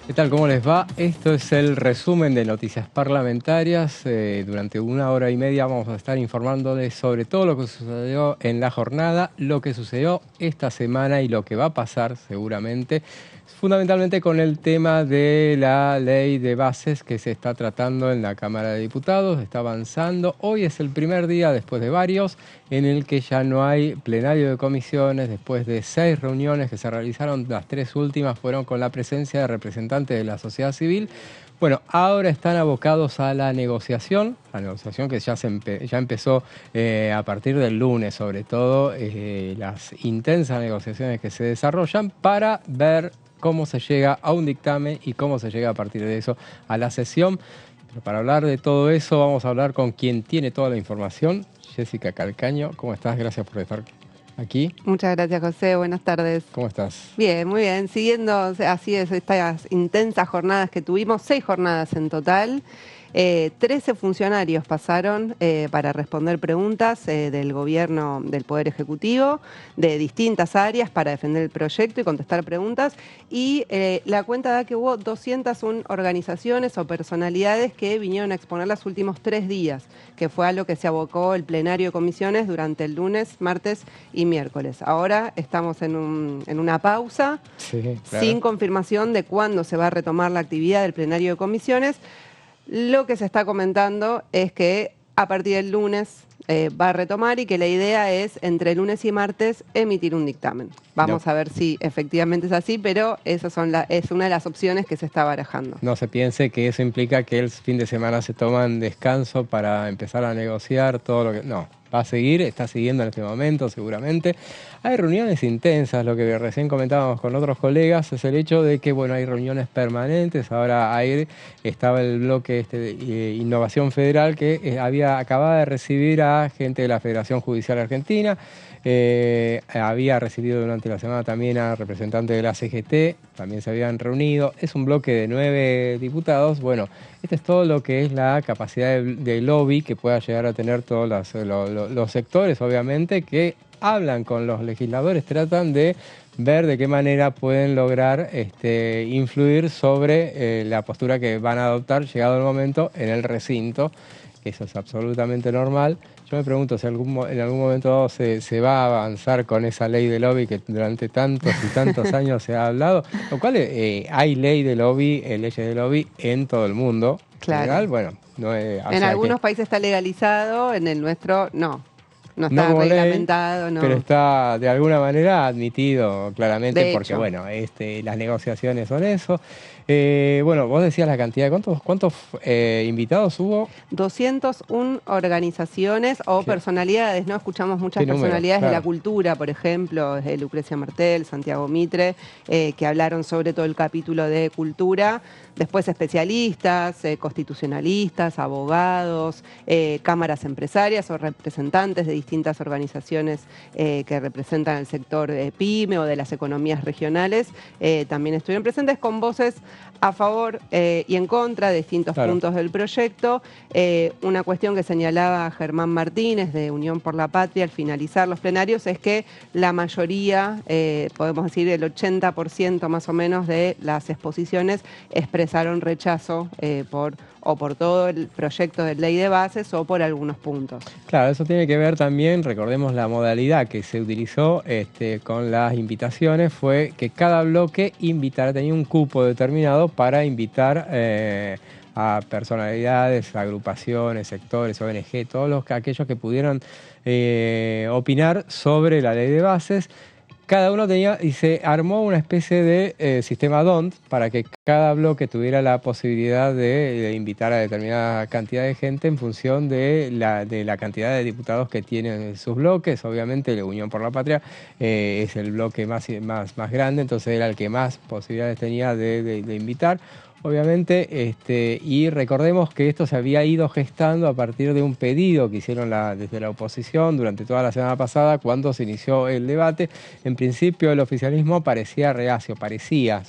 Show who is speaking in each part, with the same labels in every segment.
Speaker 1: ¿Qué tal? ¿Cómo les va? Esto es el resumen de noticias parlamentarias. Durante 1 hora y media vamos a estar informándoles sobre todo lo que sucedió en la jornada, lo que sucedió esta semana y lo que va a pasar seguramente, fundamentalmente con el tema de la ley de bases que se está tratando en la Cámara de Diputados. Está avanzando. Hoy es el primer día, después de varios, en el que ya no hay plenario de comisiones, después de 6 reuniones que se realizaron. Las 3 últimas fueron con la presencia de representantes de la sociedad civil. Bueno, ahora están abocados a la negociación que ya empezó a partir del lunes, sobre todo las intensas negociaciones que se desarrollan para ver cómo se llega a un dictamen y cómo se llega a partir de eso a la sesión. Pero para hablar de todo eso vamos a hablar con quien tiene toda la información, Jessica Calcaño. ¿Cómo estás? Gracias por estar aquí.
Speaker 2: Muchas gracias, José. Buenas tardes.
Speaker 1: ¿Cómo estás?
Speaker 2: Bien, muy bien. Siguiendo, así es, estas intensas jornadas que tuvimos, 6 jornadas en total. 13 funcionarios pasaron para responder preguntas del gobierno, del Poder Ejecutivo, de distintas áreas para defender el proyecto y contestar preguntas. Y la cuenta da que hubo 201 organizaciones o personalidades que vinieron a exponer los últimos 3 días, que fue a lo que se abocó el plenario de comisiones durante el lunes, martes y miércoles. Ahora estamos en una pausa,
Speaker 1: Sí, claro.
Speaker 2: sin confirmación de cuándo se va a retomar la actividad del plenario de comisiones. Lo que se está comentando es que a partir del lunes va a retomar y que la idea es entre lunes y martes emitir un dictamen. Vamos a ver si efectivamente es así, pero es una de las opciones que se está barajando.
Speaker 1: No se piense que eso implica que el fin de semana se toman descanso para empezar a negociar todo lo que... No, va a seguir, está siguiendo en este momento seguramente. Hay reuniones intensas, lo que recién comentábamos con otros colegas, es el hecho de que, bueno, hay reuniones permanentes. Ahora estaba el bloque de Innovación Federal que acababa de recibir a gente de la Federación Judicial Argentina. Había recibido durante la semana también a representantes de la CGT, también se habían reunido. Es un bloque de 9 diputados. Bueno, este es todo lo que es la capacidad de lobby que pueda llegar a tener todos los sectores, obviamente, que hablan con los legisladores, tratan de ver de qué manera pueden lograr influir sobre la postura que van a adoptar llegado el momento en el recinto. Eso es absolutamente normal. Yo me pregunto si en algún momento se va a avanzar con esa ley de lobby que durante tantos y tantos años se ha hablado, lo cual hay ley de lobby, leyes de lobby en todo el mundo.
Speaker 2: Claro.
Speaker 1: Legal, bueno, no es,
Speaker 2: en algunos países está legalizado, en el nuestro no. No está
Speaker 1: como
Speaker 2: reglamentado,
Speaker 1: ley,
Speaker 2: no.
Speaker 1: pero está de alguna manera admitido claramente,
Speaker 2: De
Speaker 1: porque
Speaker 2: hecho.
Speaker 1: bueno, las negociaciones son eso. Bueno, vos decías la cantidad de cuántos invitados hubo.
Speaker 2: 201 organizaciones o personalidades, ¿no? Escuchamos muchas personalidades de la cultura, por ejemplo, desde Lucrecia Martel, Santiago Mitre, que hablaron sobre todo el capítulo de cultura. Después especialistas, constitucionalistas, abogados, cámaras empresarias o representantes de distintas organizaciones que representan el sector PYME o de las economías regionales. También estuvieron presentes con voces a favor y en contra de distintos puntos del proyecto. Una cuestión que señalaba Germán Martínez de Unión por la Patria al finalizar los plenarios es que la mayoría, podemos decir el 80% más o menos de las exposiciones expresaron rechazo por todo el proyecto de ley de bases o por algunos puntos.
Speaker 1: Claro, eso tiene que ver también, recordemos la modalidad que se utilizó con las invitaciones, fue que cada bloque tenía un cupo determinado para invitar a personalidades, agrupaciones, sectores, ONG, aquellos que pudieran opinar sobre la ley de bases. Cada uno tenía, y se armó una especie de sistema DONT para que cada bloque tuviera la posibilidad de invitar a determinada cantidad de gente en función de la cantidad de diputados que tienen sus bloques. Obviamente la Unión por la Patria es el bloque más grande, entonces era el que más posibilidades tenía de invitar. obviamente, y recordemos que esto se había ido gestando a partir de un pedido que hicieron desde la oposición durante toda la semana pasada cuando se inició el debate. En principio el oficialismo parecía reacio,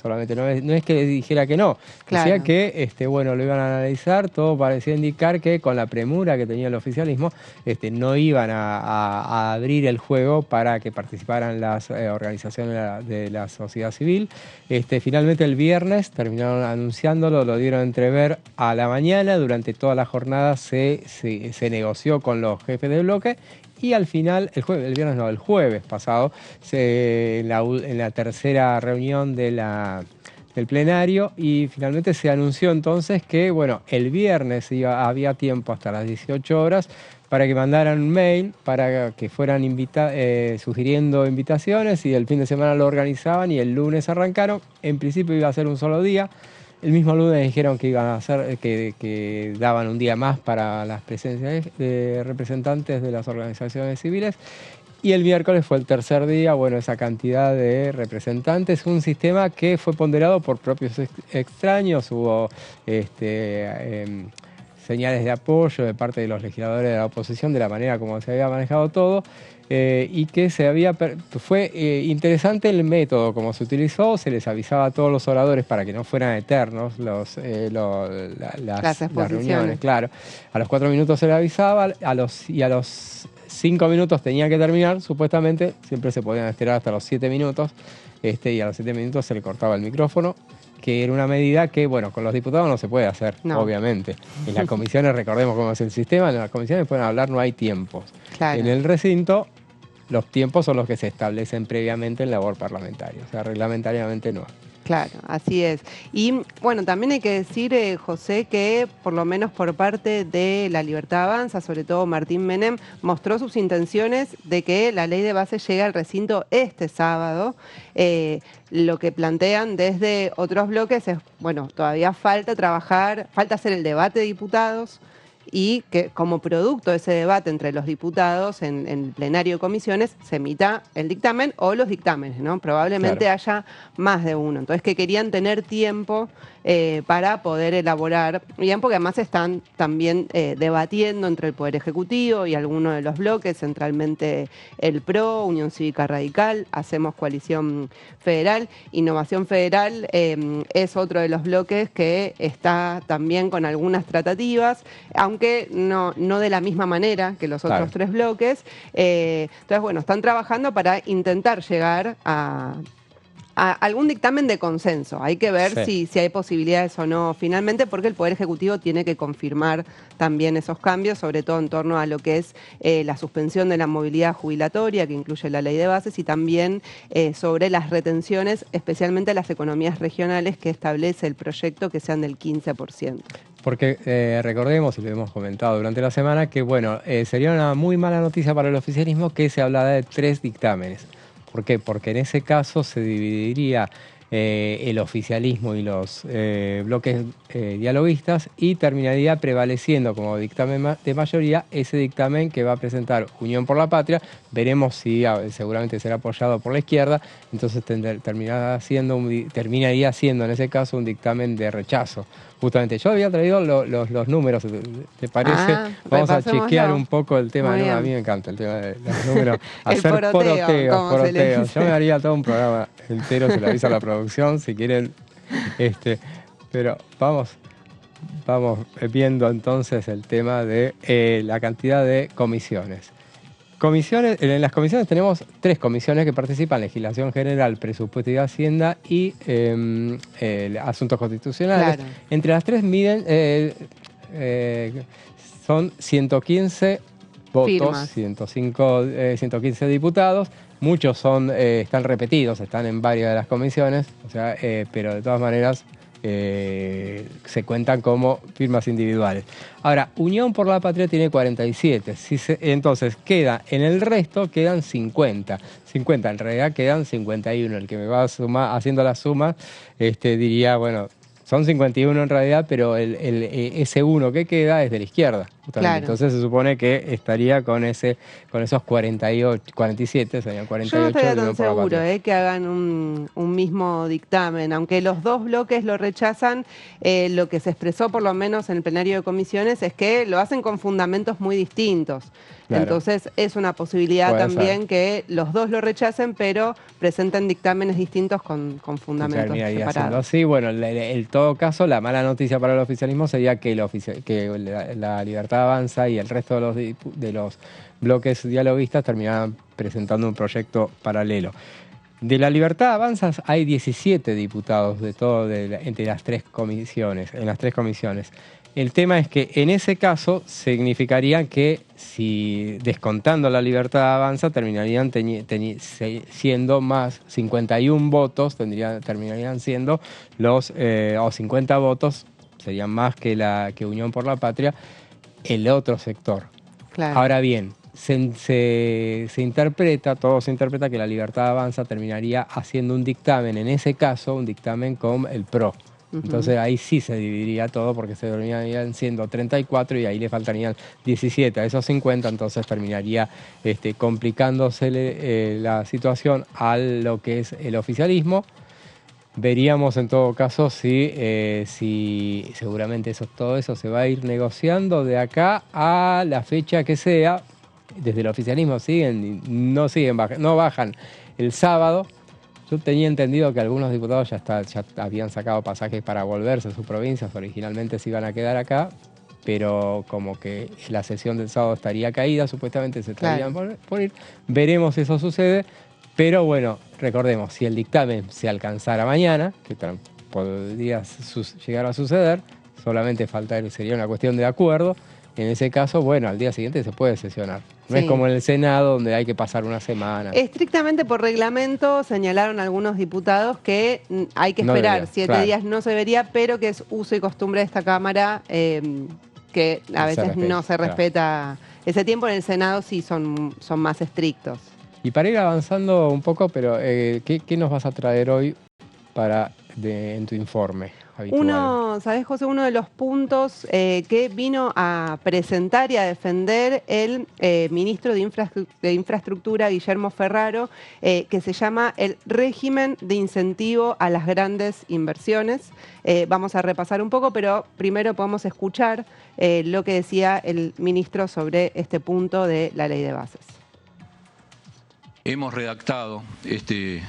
Speaker 1: solamente no es que dijera que no,
Speaker 2: claro.
Speaker 1: decía que bueno, lo iban a analizar, todo parecía indicar que con la premura que tenía el oficialismo no iban a abrir el juego para que participaran las organizaciones de la sociedad civil. Finalmente el viernes terminaron anunciándolo, lo dieron a entrever a la mañana. Durante toda la jornada se negoció con los jefes de bloque y al final, el jueves pasado, en la tercera reunión del plenario, y finalmente se anunció entonces que, bueno, el viernes había tiempo hasta las 18 horas para que mandaran un mail, para que fueran sugiriendo invitaciones, y el fin de semana lo organizaban y el lunes arrancaron. En principio iba a ser un solo día. El mismo lunes dijeron que iban a hacer, que daban un día más para las presencias de representantes de las organizaciones civiles. Y el miércoles fue el tercer día, bueno, esa cantidad de representantes, un sistema que fue ponderado por propios extraños. Hubo señales de apoyo de parte de los legisladores de la oposición de la manera como se había manejado todo, y que fue interesante el método como se utilizó. Se les avisaba a todos los oradores para que no fueran eternos las reuniones, claro. A los 4 minutos se les avisaba, y a los 5 minutos tenía que terminar, supuestamente. Siempre se podían estirar hasta los 7 minutos, y a los 7 minutos se le cortaba el micrófono, que era una medida que, bueno, con los diputados no se puede hacer, obviamente. En las comisiones, recordemos cómo es el sistema, en las comisiones pueden hablar, no hay tiempos. Claro. En el recinto, los tiempos son los que se establecen previamente en labor parlamentaria, o sea, reglamentariamente no.
Speaker 2: Claro, así es. Y bueno, también hay que decir, José, que por lo menos por parte de La Libertad Avanza, sobre todo Martín Menem, mostró sus intenciones de que la ley de base llegue al recinto este sábado. Lo que plantean desde otros bloques es, bueno, todavía falta trabajar, falta hacer el debate de diputados, y que como producto de ese debate entre los diputados en el plenario de comisiones se emita el dictamen o los dictámenes, ¿no? Probablemente haya más de uno. Entonces, que querían tener tiempo para poder elaborar, bien, porque además están también debatiendo entre el Poder Ejecutivo y algunos de los bloques, centralmente el PRO, Unión Cívica Radical, Hacemos Coalición Federal. Innovación Federal es otro de los bloques que está también con algunas tratativas, aunque no de la misma manera que los otros tres bloques. Entonces, bueno, están trabajando para intentar llegar a algún dictamen de consenso. Hay que ver si hay posibilidades o no finalmente, porque el Poder Ejecutivo tiene que confirmar también esos cambios, sobre todo en torno a lo que es la suspensión de la movilidad jubilatoria, que incluye la ley de bases, y también sobre las retenciones, especialmente las economías regionales, que establece el proyecto, que sean del 15%.
Speaker 1: Porque recordemos, y lo hemos comentado durante la semana, que bueno, sería una muy mala noticia para el oficialismo que se hablara de 3 dictámenes. ¿Por qué? Porque en ese caso se dividiría el oficialismo y los bloques dialoguistas, y terminaría prevaleciendo como dictamen de mayoría ese dictamen que va a presentar Unión por la Patria. Veremos si seguramente será apoyado por la izquierda. Entonces terminaría siendo en ese caso un dictamen de rechazo. Justamente, yo había traído los números, ¿te parece? Vamos a chequear un poco el tema. A mí me encanta el tema de los números. Hacer poroteos. Yo me haría todo un programa entero, se lo aviso a la producción, si quieren. Pero vamos viendo entonces el tema de la cantidad de comisiones. En las comisiones tenemos 3 comisiones que participan: Legislación General, Presupuesto y Hacienda, y Asuntos Constitucionales. Claro. Entre las 3 son 115 votos, 115 diputados. Muchos están repetidos, están en varias de las comisiones, o sea, pero de todas maneras se cuentan como firmas individuales. Ahora, Unión por la Patria tiene 47, entonces en el resto quedan 50, en realidad quedan 51. El que me va haciendo la suma diría, bueno, son 51 en realidad, pero ese uno que queda es de la izquierda.
Speaker 2: Claro.
Speaker 1: Entonces se supone que estaría con esos 47, serían 48.
Speaker 2: Yo no estaría tan seguro que hagan un mismo dictamen, aunque los dos bloques lo rechazan, lo que se expresó por lo menos en el plenario de comisiones es que lo hacen con fundamentos muy distintos. Claro. Entonces es una posibilidad también que los dos lo rechacen, pero presenten dictámenes distintos con fundamentos separados.
Speaker 1: Así, bueno, en todo caso, la mala noticia para el oficialismo sería que la Libertad Avanza y el resto de los bloques dialoguistas terminaran presentando un proyecto paralelo. De la Libertad Avanza hay 17 diputados entre las tres comisiones, en las tres comisiones. El tema es que en ese caso significaría que si descontando la Libertad Avanza terminarían siendo más 51 votos, terminarían siendo o 50 votos, serían más que Unión por la Patria, el otro sector. Claro. Ahora bien, todo se interpreta que la Libertad Avanza terminaría haciendo un dictamen, en ese caso, un dictamen con el PRO. Entonces ahí sí se dividiría todo porque se terminarían siendo 34 y ahí le faltarían 17 a esos 50, entonces terminaría complicándose la situación a lo que es el oficialismo. Veríamos en todo caso si seguramente todo eso se va a ir negociando de acá a la fecha que sea. Desde el oficialismo no bajan el sábado. Yo tenía entendido que algunos diputados ya habían sacado pasajes para volverse a sus provincias, originalmente se iban a quedar acá, pero como que la sesión del sábado estaría caída, supuestamente se estarían por ir. Veremos si eso sucede, pero bueno, recordemos, si el dictamen se alcanzara mañana, que podría llegar a suceder, solamente sería una cuestión de acuerdo. En ese caso, bueno, al día siguiente se puede sesionar. No es como en el Senado, donde hay que pasar una semana.
Speaker 2: Estrictamente por reglamento, señalaron algunos diputados que hay que esperar 7 días, no se vería, pero que es uso y costumbre de esta Cámara, que a veces no se respeta ese tiempo. En el Senado sí son más estrictos.
Speaker 1: Y para ir avanzando un poco, pero ¿qué nos vas a traer hoy en tu informe habitual?
Speaker 2: ¿Sabés, José? Uno de los puntos que vino a presentar y a defender el ministro de Infraestructura, Guillermo Ferraro, que se llama el régimen de incentivo a las grandes inversiones. Vamos a repasar un poco, pero primero podemos escuchar lo que decía el ministro sobre este punto de la ley de bases.
Speaker 3: Hemos redactado este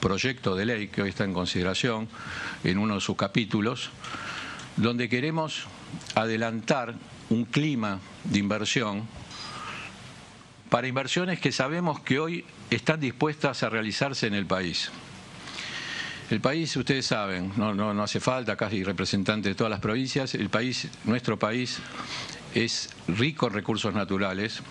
Speaker 3: proyecto de ley que hoy está en consideración en uno de sus capítulos, donde queremos adelantar un clima de inversión para inversiones que sabemos que hoy están dispuestas a realizarse en el país. El país, ustedes saben, no hace falta, casi representante de todas las provincias, nuestro país es rico en recursos naturales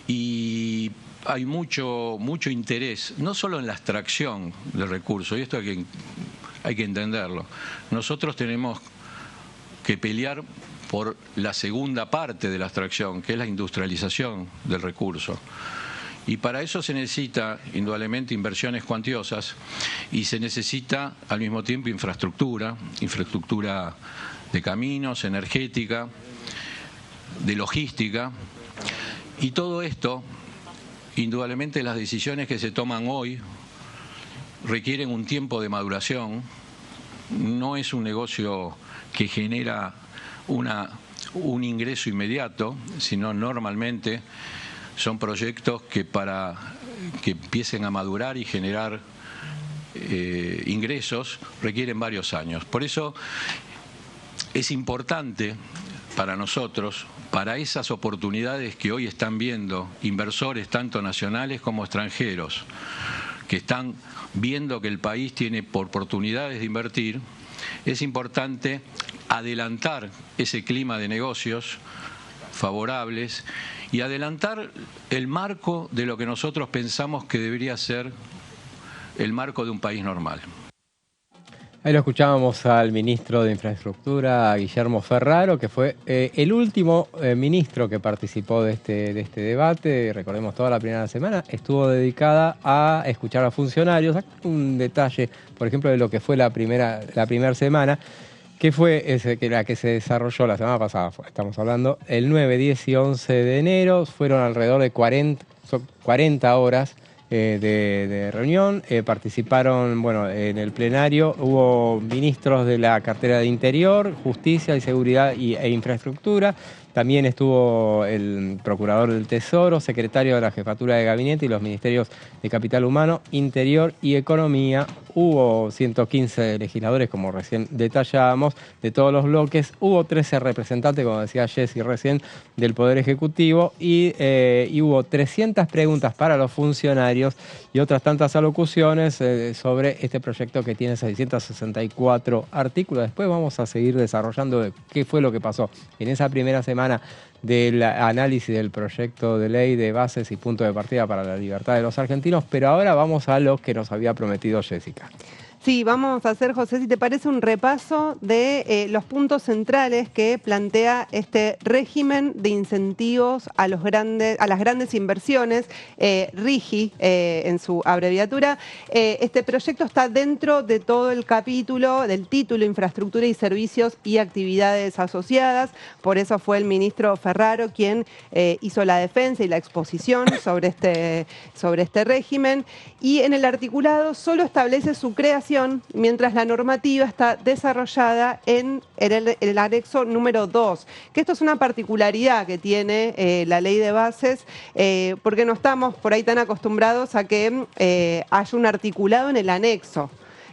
Speaker 3: y hay mucho interés, no solo en la extracción de recursos, y esto hay que entenderlo. Nosotros tenemos que pelear por la segunda parte de la extracción, que es la industrialización del recurso. Y para eso se necesita, indudablemente, inversiones cuantiosas y se necesita, al mismo tiempo, infraestructura de caminos, energética, de logística, y todo esto. Indudablemente las decisiones que se toman hoy requieren un tiempo de maduración. No es un negocio que genera un ingreso inmediato, sino normalmente son proyectos que para que empiecen a madurar y generar ingresos requieren varios años. Por eso es importante para nosotros, para esas oportunidades que hoy están viendo inversores tanto nacionales como extranjeros, que están viendo que el país tiene oportunidades de invertir, es importante adelantar ese clima de negocios favorables y adelantar el marco de lo que nosotros pensamos que debería ser el marco de un país normal.
Speaker 1: Ahí lo escuchábamos al ministro de Infraestructura, Guillermo Ferraro, que fue el último ministro que participó de este debate. Recordemos, toda la primera semana estuvo dedicada a escuchar a funcionarios. Un detalle, por ejemplo, de lo que fue la primera semana. ¿Qué fue la que se desarrolló la semana pasada? Estamos hablando el 9, 10 y 11 de enero. Fueron alrededor de 40 horas de reunión. Participaron, bueno, en el plenario hubo ministros de la cartera de Interior, Justicia y Seguridad e Infraestructura. También estuvo el procurador del Tesoro, secretario de la Jefatura de Gabinete y los ministerios de Capital Humano, Interior y Economía. Hubo 115 legisladores, como recién detallábamos, de todos los bloques. Hubo 13 representantes, como decía Jessy recién, del Poder Ejecutivo y hubo 300 preguntas para los funcionarios y otras tantas alocuciones sobre este proyecto que tiene 664 artículos. Después vamos a seguir desarrollando qué fue lo que pasó en esa primera semana del análisis del proyecto de ley de bases y punto de partida para la libertad de los argentinos, pero ahora vamos a lo que nos había prometido Jessica.
Speaker 2: Sí, vamos a hacer, José, si te parece, un repaso de los puntos centrales que plantea este régimen de incentivos a las grandes inversiones, RIGI en su abreviatura. Este proyecto está dentro de todo el capítulo del título Infraestructura y Servicios y Actividades Asociadas. Por eso fue el ministro Ferraro quien hizo la defensa y la exposición sobre este régimen. Y en el articulado solo establece su creación, mientras la normativa está desarrollada en el anexo número 2, que esto es una particularidad que tiene la ley de bases, porque no estamos por ahí tan acostumbrados a que haya un articulado en el anexo.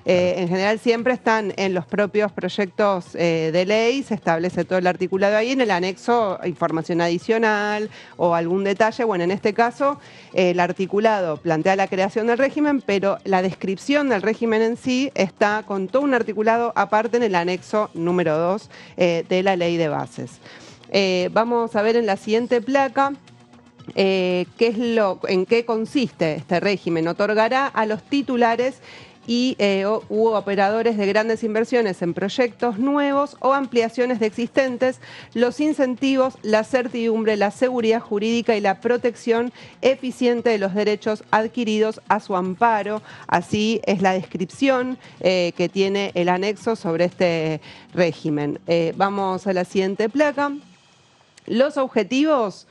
Speaker 2: En general siempre están en los propios proyectos de ley, se establece todo el articulado ahí, en el anexo información adicional o algún detalle. Bueno, en este caso el articulado plantea la creación del régimen, pero la descripción del régimen en sí está con todo un articulado aparte en el anexo número 2 de la ley de bases. Vamos a ver en la siguiente placa. ¿En qué consiste este régimen? Otorgará a los titulares y u operadores de grandes inversiones en proyectos nuevos o ampliaciones de existentes, los incentivos, la certidumbre, la seguridad jurídica y la protección eficiente de los derechos adquiridos a su amparo. Así es la descripción que tiene el anexo sobre este régimen. Vamos a la siguiente placa. Los objetivos,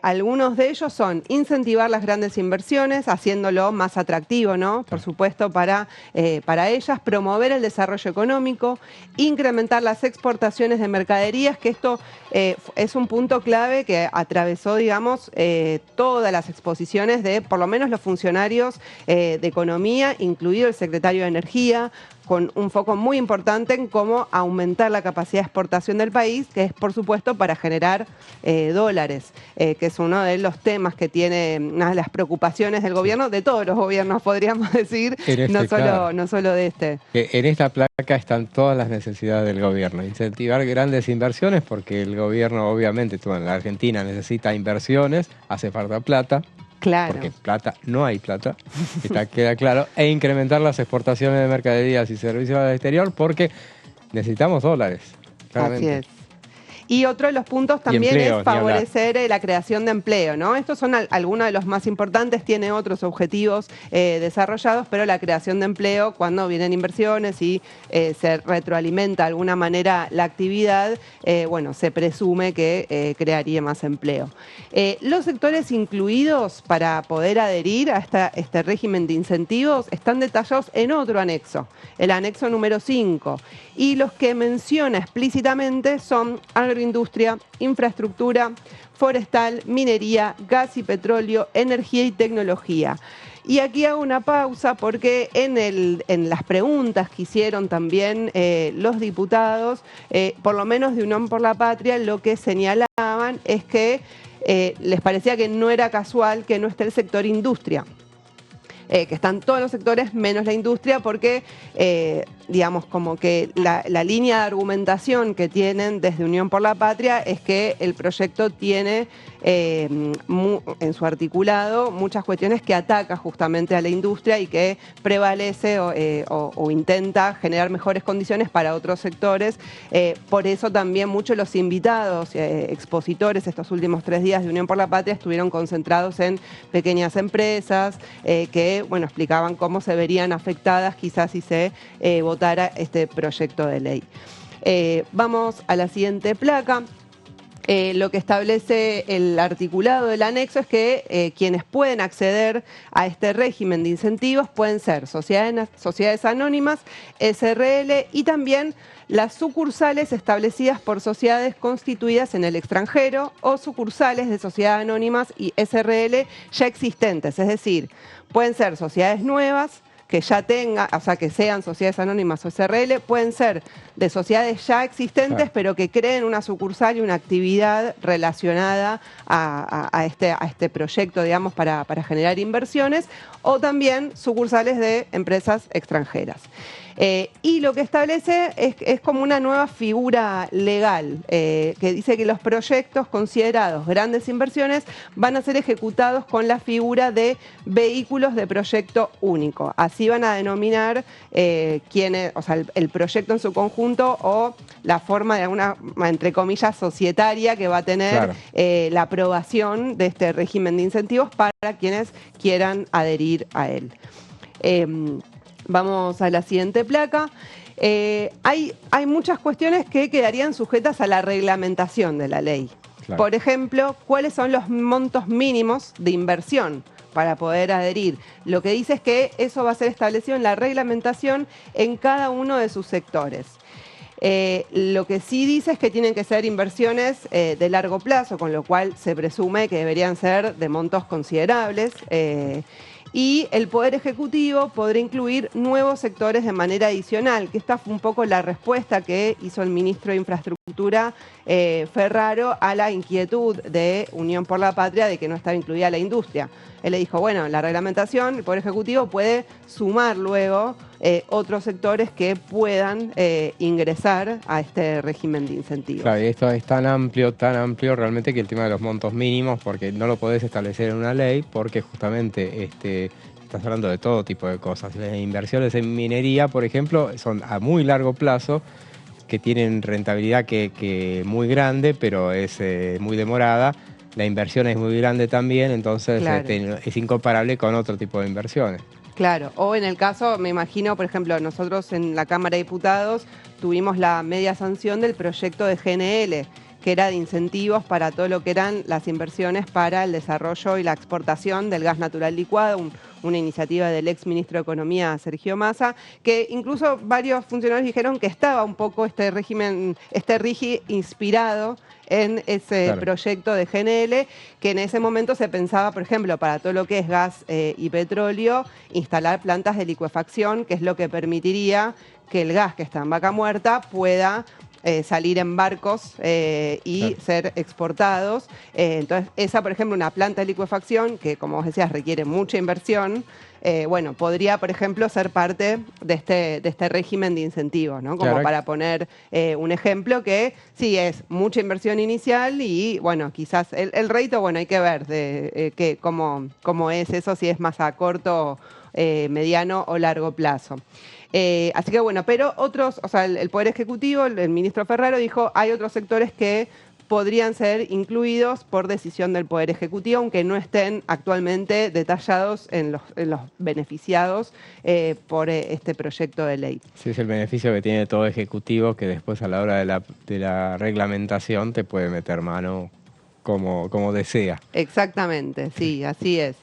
Speaker 2: algunos de ellos son incentivar las grandes inversiones, haciéndolo más atractivo, ¿no? Por supuesto, para ellas, promover el desarrollo económico, incrementar las exportaciones de mercaderías, que esto es un punto clave que atravesó, digamos, todas las exposiciones de, por lo menos, los funcionarios de Economía, incluido el secretario de Energía, con un foco muy importante en cómo aumentar la capacidad de exportación del país, que es, por supuesto, para generar dólares, que es uno de los temas que tiene, una de las preocupaciones del gobierno, de todos los gobiernos, podríamos decir, no solo de este.
Speaker 1: En esta placa están todas las necesidades del gobierno. Incentivar grandes inversiones, porque el gobierno, obviamente, en la Argentina necesita inversiones, hace falta plata.
Speaker 2: Claro.
Speaker 1: Porque plata, no hay plata, queda claro, e incrementar las exportaciones de mercaderías y servicios al exterior porque necesitamos dólares. Claramente.
Speaker 2: Así es. Y otro de los puntos también es favorecer la creación de empleo, ¿no? Estos son algunos de los más importantes, tiene otros objetivos desarrollados, pero la creación de empleo, cuando vienen inversiones y se retroalimenta de alguna manera la actividad, bueno, se presume que crearía más empleo. Los sectores incluidos para poder adherir a este régimen de incentivos están detallados en otro anexo, el anexo número 5, y los que menciona explícitamente son agroindustria, infraestructura, forestal, minería, gas y petróleo, energía y tecnología. Y aquí hago una pausa porque en las preguntas que hicieron también los diputados, por lo menos de Unión por la Patria, lo que señalaban es que les parecía que no era casual que no esté el sector industria. Que están todos los sectores menos la industria porque, digamos, como que la línea de argumentación que tienen desde Unión por la Patria es que el proyecto tiene en su articulado muchas cuestiones que ataca justamente a la industria y que prevalece o intenta generar mejores condiciones para otros sectores. Por eso también muchos de los invitados, expositores estos últimos 3 días de Unión por la Patria estuvieron concentrados en pequeñas empresas que, bueno, explicaban cómo se verían afectadas quizás si se votara este proyecto de ley. Vamos a la siguiente placa. Lo que establece el articulado del anexo es que quienes pueden acceder a este régimen de incentivos pueden ser sociedades anónimas, SRL y también las sucursales establecidas por sociedades constituidas en el extranjero o sucursales de sociedades anónimas y SRL ya existentes, es decir, pueden ser sociedades nuevas, que ya tengan, o sea, que sean sociedades anónimas o SRL, pueden ser de sociedades ya existentes, claro, pero que creen una sucursal y una actividad relacionada a este proyecto, digamos, para generar inversiones, o también sucursales de empresas extranjeras. Y lo que establece es como una nueva figura legal, que dice que los proyectos considerados grandes inversiones van a ser ejecutados con la figura de vehículos de proyecto único. Así van a denominar o sea, el proyecto en su conjunto o la forma de alguna, entre comillas, societaria que va a tener, claro, la aprobación de este régimen de incentivos para quienes quieran adherir a él. Vamos a la siguiente placa. Hay muchas cuestiones que quedarían sujetas a la reglamentación de la ley. Claro. Por ejemplo, ¿cuáles son los montos mínimos de inversión para poder adherir? Lo que dice es que eso va a ser establecido en la reglamentación en cada uno de sus sectores. Lo que sí dice es que tienen que ser inversiones de largo plazo, con lo cual se presume que deberían ser de montos considerables. Y el Poder Ejecutivo podrá incluir nuevos sectores de manera adicional, que esta fue un poco la respuesta que hizo el ministro de Infraestructura, Ferraro, a la inquietud de Unión por la Patria de que no estaba incluida la industria. Él le dijo, bueno, la reglamentación, el Poder Ejecutivo puede sumar luego otros sectores que puedan ingresar a este régimen de incentivos.
Speaker 1: Claro, y esto es tan amplio realmente que el tema de los montos mínimos, porque no lo podés establecer en una ley, porque justamente estás hablando de todo tipo de cosas. Las inversiones en minería, por ejemplo, son a muy largo plazo, que tienen rentabilidad que muy grande, pero es muy demorada. La inversión es muy grande también, entonces claro, es incomparable con otro tipo de inversiones.
Speaker 2: Claro, o en el caso, me imagino, por ejemplo, nosotros en la Cámara de Diputados tuvimos la media sanción del proyecto de GNL, que era de incentivos para todo lo que eran las inversiones para el desarrollo y la exportación del gas natural licuado, una iniciativa del ex ministro de Economía, Sergio Massa, que incluso varios funcionarios dijeron que estaba un poco este régimen, este RIGI inspirado en ese claro, proyecto de GNL, que en ese momento se pensaba, por ejemplo, para todo lo que es gas y petróleo, instalar plantas de licuefacción, que es lo que permitiría que el gas que está en Vaca Muerta pueda salir en barcos y claro, ser exportados. Entonces, esa, por ejemplo, una planta de licuefacción que, como vos decías, requiere mucha inversión, bueno, podría, por ejemplo, ser parte de este régimen de incentivos, ¿no? Como claro, para poner un ejemplo que sí es mucha inversión inicial y, bueno, quizás el rédito, bueno, hay que ver cómo es eso, si es más a corto, mediano o largo plazo. Así que bueno, pero otros, o sea, el Poder Ejecutivo, el ministro Ferraro dijo, hay otros sectores que podrían ser incluidos por decisión del Poder Ejecutivo, aunque no estén actualmente detallados en los beneficiados por este proyecto de ley.
Speaker 1: Sí, es el beneficio que tiene todo Ejecutivo, que después a la hora de la reglamentación te puede meter mano como desea.
Speaker 2: Exactamente, sí, así es.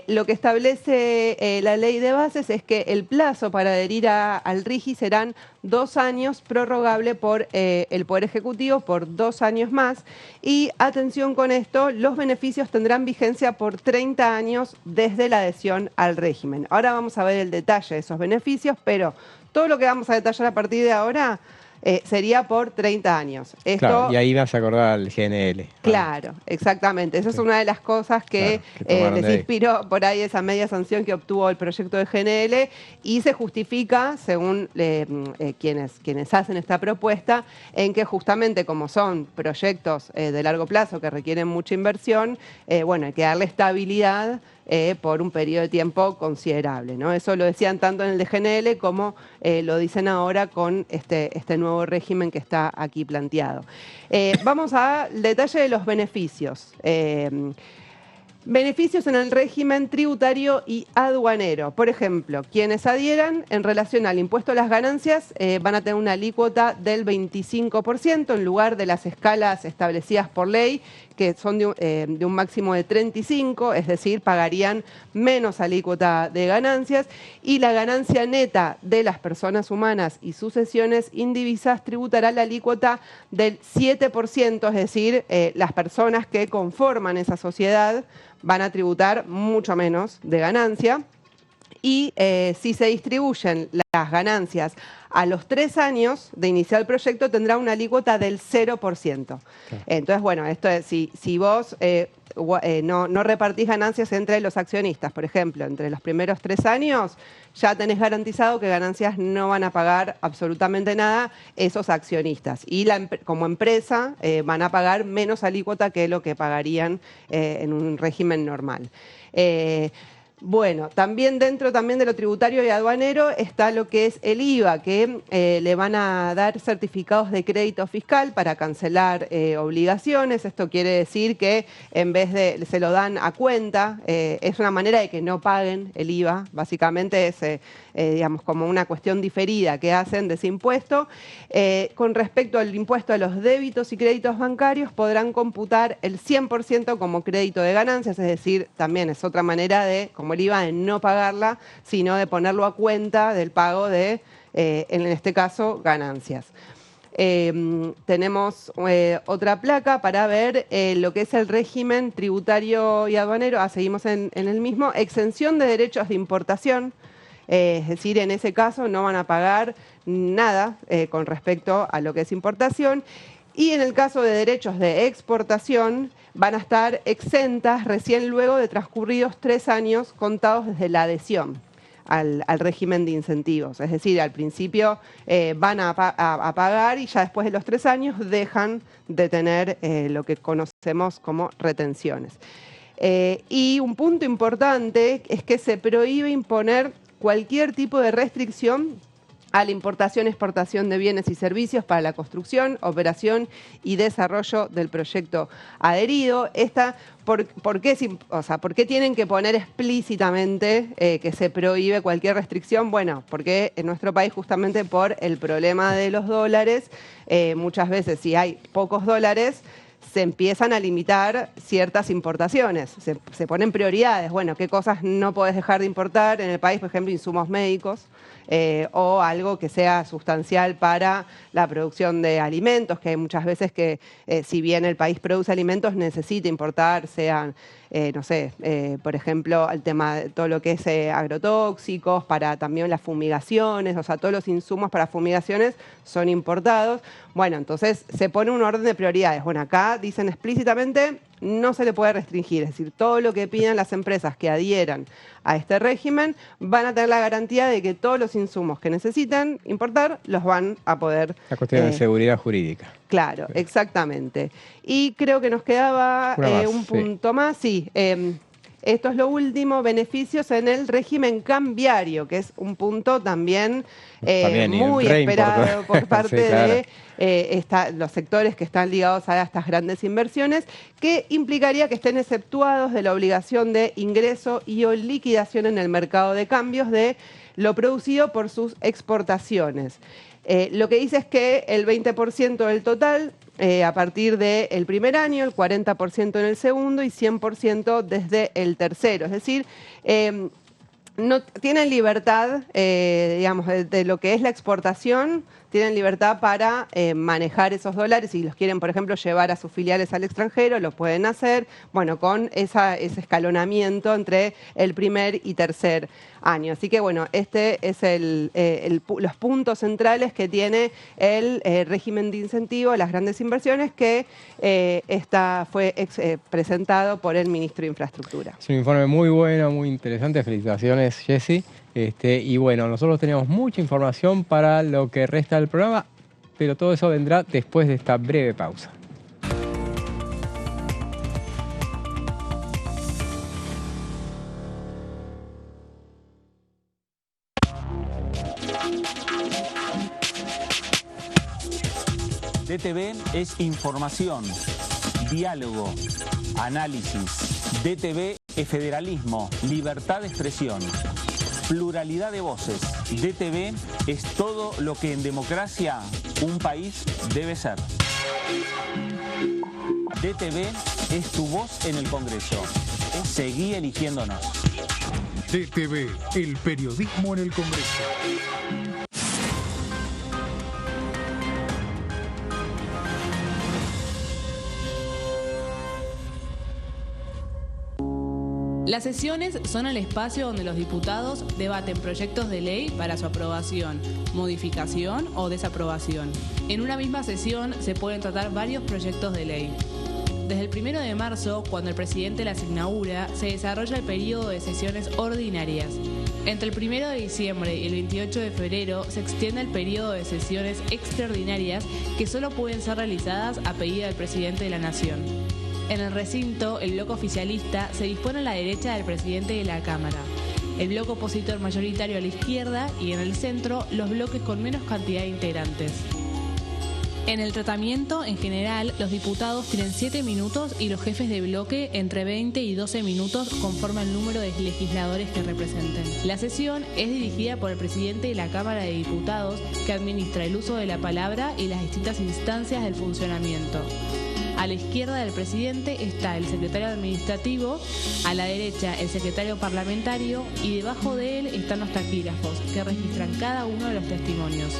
Speaker 2: Lo que establece la ley de bases es que el plazo para adherir al RIGI serán 2 años, prorrogable por el Poder Ejecutivo por 2 años más. Y atención con esto, los beneficios tendrán vigencia por 30 años desde la adhesión al régimen. Ahora vamos a ver el detalle de esos beneficios, pero todo lo que vamos a detallar a partir de ahora sería por 30 años. Esto,
Speaker 1: claro, y ahí vas a acordar al GNL.
Speaker 2: Claro, exactamente. Esa es una de las cosas que, claro, que les inspiró por ahí esa media sanción que obtuvo el proyecto de GNL y se justifica, según quienes hacen esta propuesta, en que justamente como son proyectos de largo plazo que requieren mucha inversión, bueno, hay que darle estabilidad por un periodo de tiempo considerable, ¿no? Eso lo decían tanto en el de GNL como lo dicen ahora con este nuevo régimen que está aquí planteado. Vamos al detalle de los beneficios. Beneficios en el régimen tributario y aduanero. Por ejemplo, quienes adhieran en relación al impuesto a las ganancias van a tener una alícuota del 25% en lugar de las escalas establecidas por ley, que son de un máximo de 35, es decir, pagarían menos alícuota de ganancias, y la ganancia neta de las personas humanas y sucesiones indivisas tributará la alícuota del 7%, es decir, las personas que conforman esa sociedad van a tributar mucho menos de ganancia. Y si se distribuyen las ganancias a los 3 años de iniciar el proyecto, tendrá una alícuota del 0%. Entonces, bueno, esto es, si vos no repartís ganancias entre los accionistas, por ejemplo, entre los primeros 3 años, ya tenés garantizado que ganancias no van a pagar absolutamente nada esos accionistas. Y como empresa van a pagar menos alícuota que lo que pagarían en un régimen normal. Bueno, también dentro de lo tributario y aduanero está lo que es el IVA, que le van a dar certificados de crédito fiscal para cancelar obligaciones. Esto quiere decir que en vez de se lo dan a cuenta, es una manera de que no paguen el IVA. Básicamente es, digamos, como una cuestión diferida que hacen de ese impuesto. Con respecto al impuesto a los débitos y créditos bancarios, podrán computar el 100% como crédito de ganancias, es decir, también es otra manera de, como el IVA, de no pagarla, sino de ponerlo a cuenta del pago de, en este caso, ganancias. Tenemos otra placa para ver lo que es el régimen tributario y aduanero. Seguimos en el mismo. Exención de derechos de importación. Es decir, en ese caso no van a pagar nada con respecto a lo que es importación. Y en el caso de derechos de exportación, van a estar exentas recién luego de transcurridos 3 años contados desde la adhesión al régimen de incentivos. Es decir, al principio van a pagar y ya después de los 3 años dejan de tener lo que conocemos como retenciones. Y un punto importante es que se prohíbe imponer cualquier tipo de restricción a la importación y exportación de bienes y servicios para la construcción, operación y desarrollo del proyecto adherido. ¿Por qué tienen que poner explícitamente que se prohíbe cualquier restricción? Bueno, porque en nuestro país, justamente por el problema de los dólares, muchas veces si hay pocos dólares, se empiezan a limitar ciertas importaciones, se ponen prioridades. Bueno, ¿qué cosas no podés dejar de importar en el país? Por ejemplo, insumos médicos o algo que sea sustancial para la producción de alimentos, que hay muchas veces que si bien el país produce alimentos, necesita importar, sean, no sé, por ejemplo, el tema de todo lo que es agrotóxicos, para también las fumigaciones, o sea, todos los insumos para fumigaciones son importados. Bueno, entonces se pone un orden de prioridades. Bueno, acá dicen explícitamente no se le puede restringir, es decir, todo lo que pidan las empresas que adhieran a este régimen van a tener la garantía de que todos los insumos que necesitan importar los van a poder...
Speaker 1: La cuestión de seguridad jurídica.
Speaker 2: Claro, exactamente. Y creo que nos quedaba un punto más, sí. Esto es lo último, beneficios en el régimen cambiario, que es un punto también muy esperado por parte de los sectores que están ligados a estas grandes inversiones, que implicaría que estén exceptuados de la obligación de ingreso y o liquidación en el mercado de cambios de lo producido por sus exportaciones. Lo que dice es que el 20% del total a partir del primer año, el 40% en el segundo y 100% desde el tercero. Es decir, no tienen libertad, digamos, de lo que es la exportación, tienen libertad para manejar esos dólares. Si los quieren, por ejemplo, llevar a sus filiales al extranjero, lo pueden hacer, bueno, con ese escalonamiento entre el primer y tercer año. Así que, bueno, este es los puntos centrales que tiene el régimen de incentivo, las grandes inversiones, que fue presentado por el ministro de Infraestructura.
Speaker 1: Es un informe muy bueno, muy interesante. Felicitaciones, Jessy. Y bueno, nosotros tenemos mucha información para lo que resta del programa, pero todo eso vendrá después de esta breve pausa.
Speaker 4: DTV es información, diálogo, análisis, DTV es federalismo, libertad de expresión, pluralidad de voces. DTV es todo lo que en democracia un país debe ser. DTV es tu voz en el Congreso. Seguí eligiéndonos.
Speaker 5: DTV, el periodismo en el Congreso.
Speaker 6: Las sesiones son el espacio donde los diputados debaten proyectos de ley para su aprobación, modificación o desaprobación. En una misma sesión se pueden tratar varios proyectos de ley. Desde el 1 de marzo, cuando el presidente las inaugura, se desarrolla el periodo de sesiones ordinarias. Entre el 1 de diciembre y el 28 de febrero se extiende el periodo de sesiones extraordinarias que solo pueden ser realizadas a pedido del presidente de la Nación. En el recinto, el bloque oficialista se dispone a la derecha del presidente de la Cámara, el bloque opositor mayoritario a la izquierda y en el centro los bloques con menos cantidad de integrantes. En el tratamiento, en general, los diputados tienen 7 minutos y los jefes de bloque entre 20 y 12 minutos conforme al número de legisladores que representen. La sesión es dirigida por el presidente de la Cámara de Diputados, que administra el uso de la palabra y las distintas instancias del funcionamiento. A la izquierda del presidente está el secretario administrativo, a la derecha el secretario parlamentario y debajo de él están los taquígrafos, que registran cada uno de los testimonios.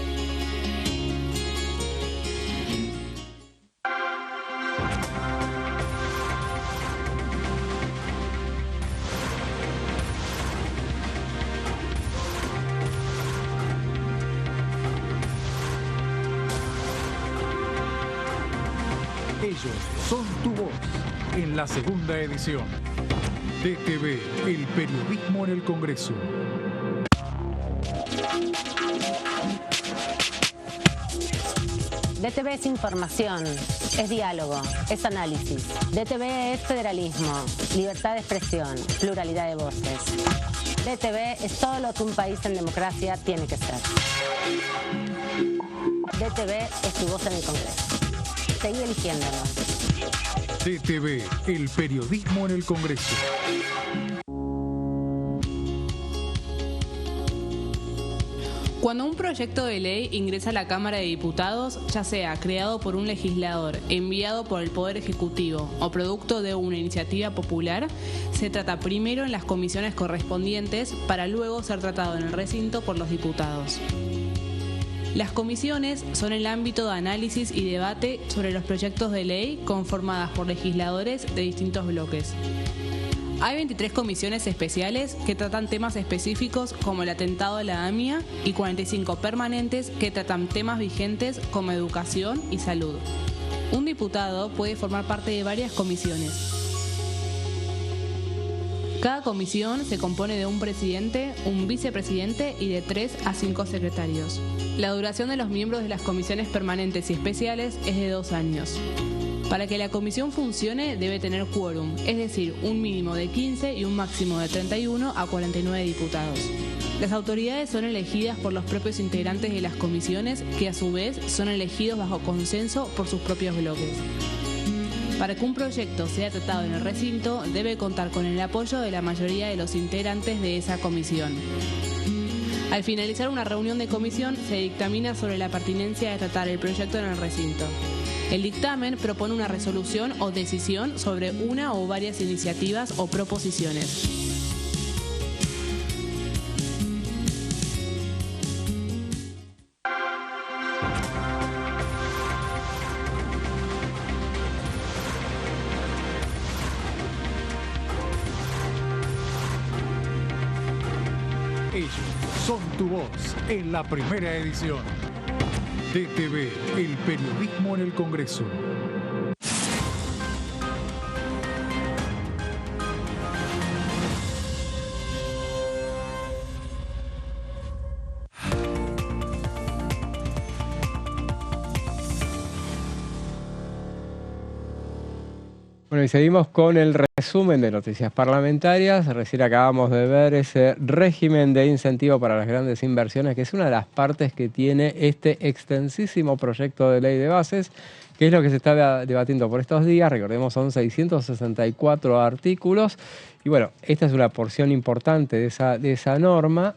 Speaker 5: Ellos son tu voz en la segunda edición. DTV, el periodismo en el Congreso.
Speaker 7: DTV es información, es diálogo, es análisis. DTV es federalismo, libertad de expresión, pluralidad de voces. DTV es todo lo que un país en democracia tiene que ser. DTV es tu voz en el Congreso. Seguí eligiéndonos.
Speaker 5: DTV, el periodismo en el Congreso.
Speaker 6: Cuando un proyecto de ley ingresa a la Cámara de Diputados, ya sea creado por un legislador, enviado por el Poder Ejecutivo o producto de una iniciativa popular, se trata primero en las comisiones correspondientes para luego ser tratado en el recinto por los diputados. Las comisiones son el ámbito de análisis y debate sobre los proyectos de ley conformadas por legisladores de distintos bloques. Hay 23 comisiones especiales que tratan temas específicos como el atentado de la AMIA y 45 permanentes que tratan temas vigentes como educación y salud. Un diputado puede formar parte de varias comisiones. Cada comisión se compone de un presidente, un vicepresidente y de 3 a 5 secretarios. La duración de los miembros de las comisiones permanentes y especiales es de 2 años. Para que la comisión funcione debe tener quórum, es decir, un mínimo de 15 y un máximo de 31 a 49 diputados. Las autoridades son elegidas por los propios integrantes de las comisiones, que a su vez son elegidos bajo consenso por sus propios bloques. Para que un proyecto sea tratado en el recinto, debe contar con el apoyo de la mayoría de los integrantes de esa comisión. Al finalizar una reunión de comisión, se dictamina sobre la pertinencia de tratar el proyecto en el recinto. El dictamen propone una resolución o decisión sobre una o varias iniciativas o proposiciones.
Speaker 5: Ellos son tu voz en la primera edición. DTV, el periodismo en el Congreso.
Speaker 1: Bueno, y seguimos con el resumen de noticias parlamentarias. Recién acabamos de ver ese régimen de incentivo para las grandes inversiones, que es una de las partes que tiene este extensísimo proyecto de ley de bases, ¿Qué es lo que se está debatiendo por estos días? Recordemos, son 664 artículos. Y bueno, esta es una porción importante de esa norma.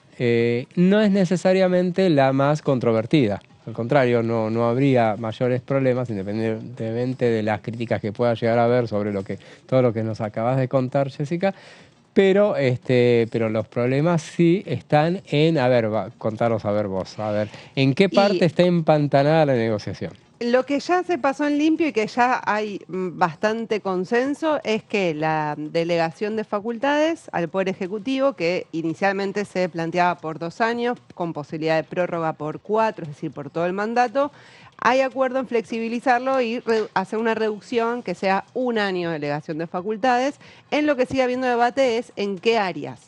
Speaker 1: No es necesariamente la más controvertida. Al contrario, no habría mayores problemas, independientemente de las críticas que pueda llegar a haber sobre todo lo que nos acabas de contar, Jessica. Pero los problemas sí están en, contaros a ver vos, ¿en qué parte está empantanada la negociación?
Speaker 2: Lo que ya se pasó en limpio y que ya hay bastante consenso es que la delegación de facultades al Poder Ejecutivo, que inicialmente se planteaba por 2 años, con posibilidad de prórroga por 4, es decir, por todo el mandato, hay acuerdo en flexibilizarlo y hacer una reducción que sea 1 año de delegación de facultades. En lo que sigue habiendo debate es en qué áreas,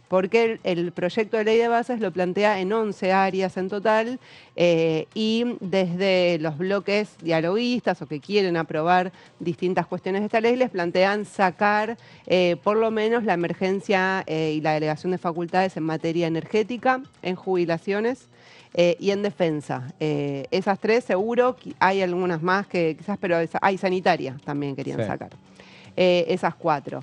Speaker 2: porque el proyecto de ley de bases lo plantea en 11 áreas en total, y desde los bloques dialoguistas o que quieren aprobar distintas cuestiones de esta ley, les plantean sacar por lo menos la emergencia y la delegación de facultades en materia energética, en jubilaciones y en defensa. Esas 3 seguro, hay algunas más que quizás, pero hay sanitaria también querían sacar. Esas 4.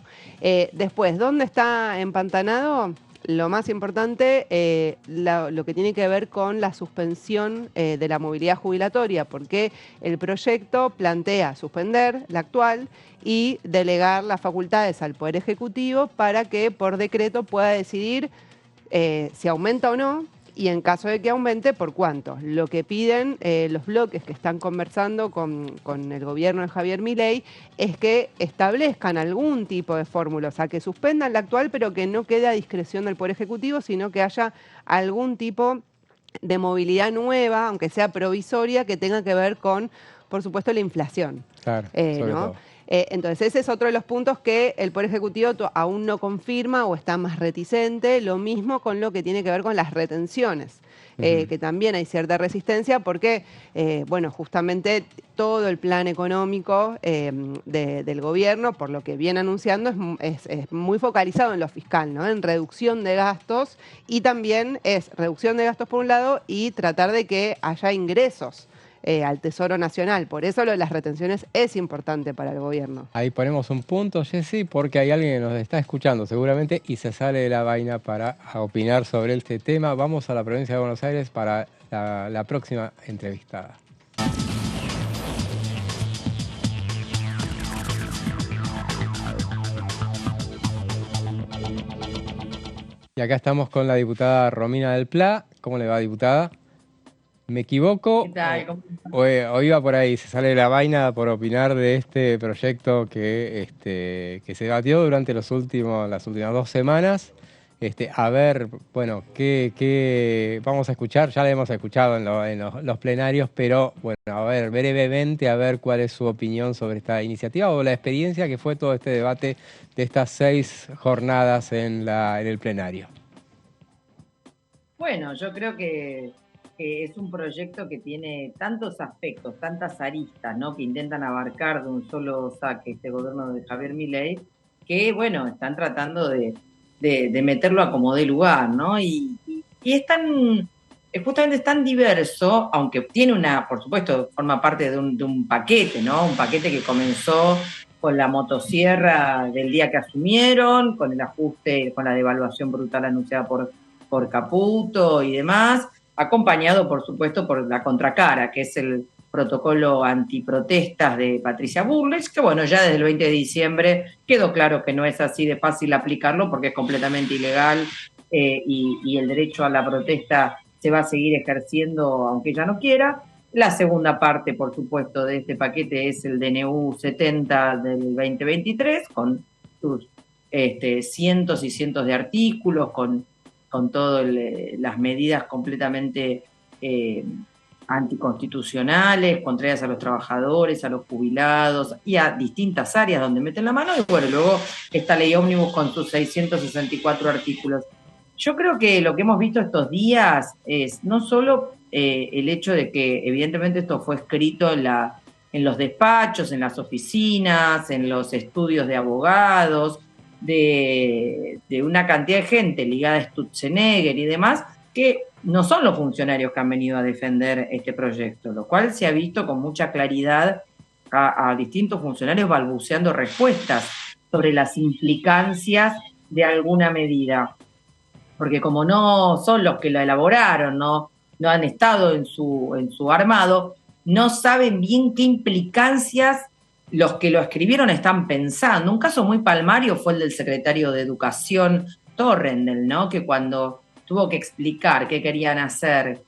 Speaker 2: Después, ¿dónde está empantanado? Lo más importante, lo que tiene que ver con la suspensión de la movilidad jubilatoria, porque el proyecto plantea suspender la actual y delegar las facultades al Poder Ejecutivo para que por decreto pueda decidir si aumenta o no, y en caso de que aumente, ¿por cuánto? Lo que piden los bloques que están conversando con el gobierno de Javier Milei es que establezcan algún tipo de fórmula, o sea, que suspendan la actual, pero que no quede a discreción del Poder Ejecutivo, sino que haya algún tipo de movilidad nueva, aunque sea provisoria, que tenga que ver con, por supuesto, la inflación.
Speaker 1: Claro, sobre
Speaker 2: ¿no?
Speaker 1: todo.
Speaker 2: Entonces ese es otro de los puntos que el Poder Ejecutivo aún no confirma o está más reticente, lo mismo con lo que tiene que ver con las retenciones, que también hay cierta resistencia porque, bueno, justamente todo el plan económico del gobierno, por lo que viene anunciando, es muy focalizado en lo fiscal, ¿no? En reducción de gastos, y también es reducción de gastos por un lado y tratar de que haya ingresos al Tesoro Nacional. Por eso lo de las retenciones es importante para el gobierno.
Speaker 1: Ahí ponemos un punto, Jessy, porque hay alguien que nos está escuchando seguramente y se sale de la vaina para opinar sobre este tema. Vamos a la provincia de Buenos Aires para la próxima entrevistada. Y acá estamos con la diputada Romina del Pla. ¿Cómo le va, diputada? ¿Me equivoco?
Speaker 8: ¿Qué tal?
Speaker 1: O iba por ahí, se sale de la vaina por opinar de este proyecto que se debatió durante las últimas 2 semanas? A ver, bueno, ¿qué vamos a escuchar? Ya lo hemos escuchado en los plenarios, pero bueno, a ver, brevemente, a ver cuál es su opinión sobre esta iniciativa o la experiencia que fue todo este debate de estas 6 jornadas en el plenario.
Speaker 8: Bueno, yo creo que es un proyecto que tiene tantos aspectos, tantas aristas, ¿no? Que intentan abarcar de un solo saque este gobierno de Javier Milei, que, bueno, están tratando de meterlo a como dé lugar, ¿no? Y es justamente es tan diverso, aunque tiene por supuesto, forma parte de un paquete, ¿no? Un paquete que comenzó con la motosierra del día que asumieron, con el ajuste, con la devaluación brutal anunciada por Caputo y demás, acompañado, por supuesto, por la contracara, que es el protocolo antiprotestas de Patricia Bullrich, que bueno, ya desde el 20 de diciembre quedó claro que no es así de fácil aplicarlo porque es completamente ilegal, y el derecho a la protesta se va a seguir ejerciendo aunque ella no quiera. La segunda parte, por supuesto, de este paquete es el DNU 70 del 2023, con sus cientos y cientos de artículos, con todas las medidas completamente anticonstitucionales, contrarias a los trabajadores, a los jubilados y a distintas áreas donde meten la mano. Y bueno, luego esta ley ómnibus con sus 664 artículos. Yo creo que lo que hemos visto estos días es no solo el hecho de que evidentemente esto fue escrito en los despachos, en las oficinas, en los estudios de abogados, de una cantidad de gente ligada a Sturzenegger y demás, que no son los funcionarios que han venido a defender este proyecto, lo cual se ha visto con mucha claridad a distintos funcionarios balbuceando respuestas sobre las implicancias de alguna medida. Porque como no son los que lo elaboraron, no han estado en su armado, no saben bien qué implicancias los que lo escribieron están pensando. Un caso muy palmario fue el del secretario de Educación Torrendel, ¿no? Que cuando tuvo que explicar qué querían hacer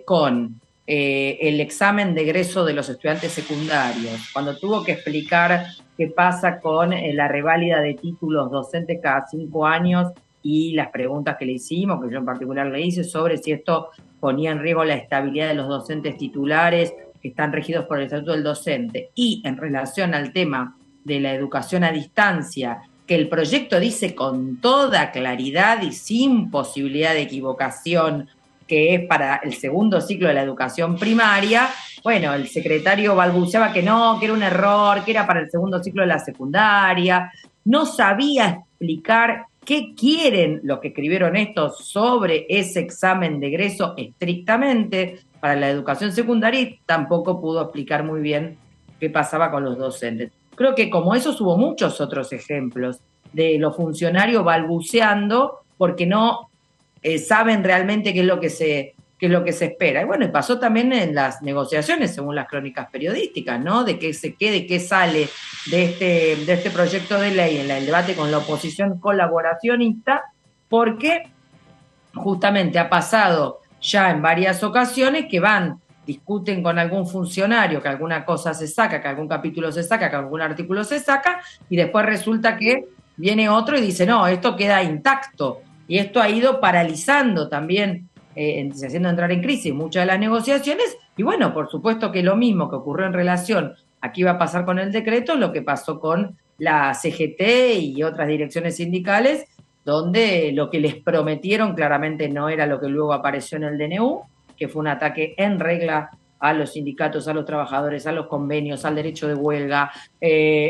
Speaker 8: con el examen de egreso de los estudiantes secundarios, cuando tuvo que explicar qué pasa con la reválida de títulos docentes cada 5 años y las preguntas que le hicimos, que yo en particular le hice, sobre si esto ponía en riesgo la estabilidad de los docentes titulares que están regidos por el Estatuto del Docente, y en relación al tema de la educación a distancia, que el proyecto dice con toda claridad y sin posibilidad de equivocación que es para el segundo ciclo de la educación primaria, bueno, el secretario balbuceaba que no, que era un error, que era para el segundo ciclo de la secundaria, no sabía explicar qué quieren los que escribieron esto sobre ese examen de egreso estrictamente para la educación secundaria, y tampoco pudo explicar muy bien qué pasaba con los docentes. Creo que como esos hubo muchos otros ejemplos de los funcionarios balbuceando porque no saben realmente qué es lo que se espera. Y bueno, y pasó también en las negociaciones, según las crónicas periodísticas, ¿no? De qué se quede, qué sale de este proyecto de ley en el debate con la oposición colaboracionista, porque justamente ha pasado ya en varias ocasiones que discuten con algún funcionario que alguna cosa se saca, que algún capítulo se saca, que algún artículo se saca, y después resulta que viene otro y dice, no, esto queda intacto. Y esto ha ido paralizando también, haciendo entrar en crisis muchas de las negociaciones. Y bueno, por supuesto que lo mismo que ocurrió en relación a qué iba a pasar con el decreto, lo que pasó con la CGT y otras direcciones sindicales, donde lo que les prometieron claramente no era lo que luego apareció en el DNU, que fue un ataque en regla a los sindicatos, a los trabajadores, a los convenios, al derecho de huelga,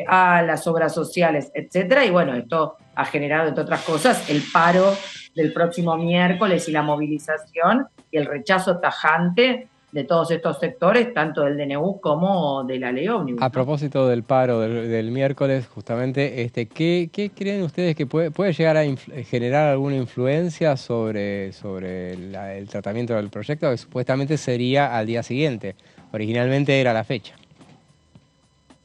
Speaker 8: a las obras sociales, etcétera. Y bueno, esto ha generado, entre otras cosas, el paro del próximo miércoles y la movilización y el rechazo tajante de todos estos sectores, tanto del DNU como de la ley ómnibus.
Speaker 1: A propósito del paro del miércoles, justamente, ¿qué creen ustedes que puede llegar a generar alguna influencia sobre el tratamiento del proyecto, que supuestamente sería al día siguiente? Originalmente era la fecha.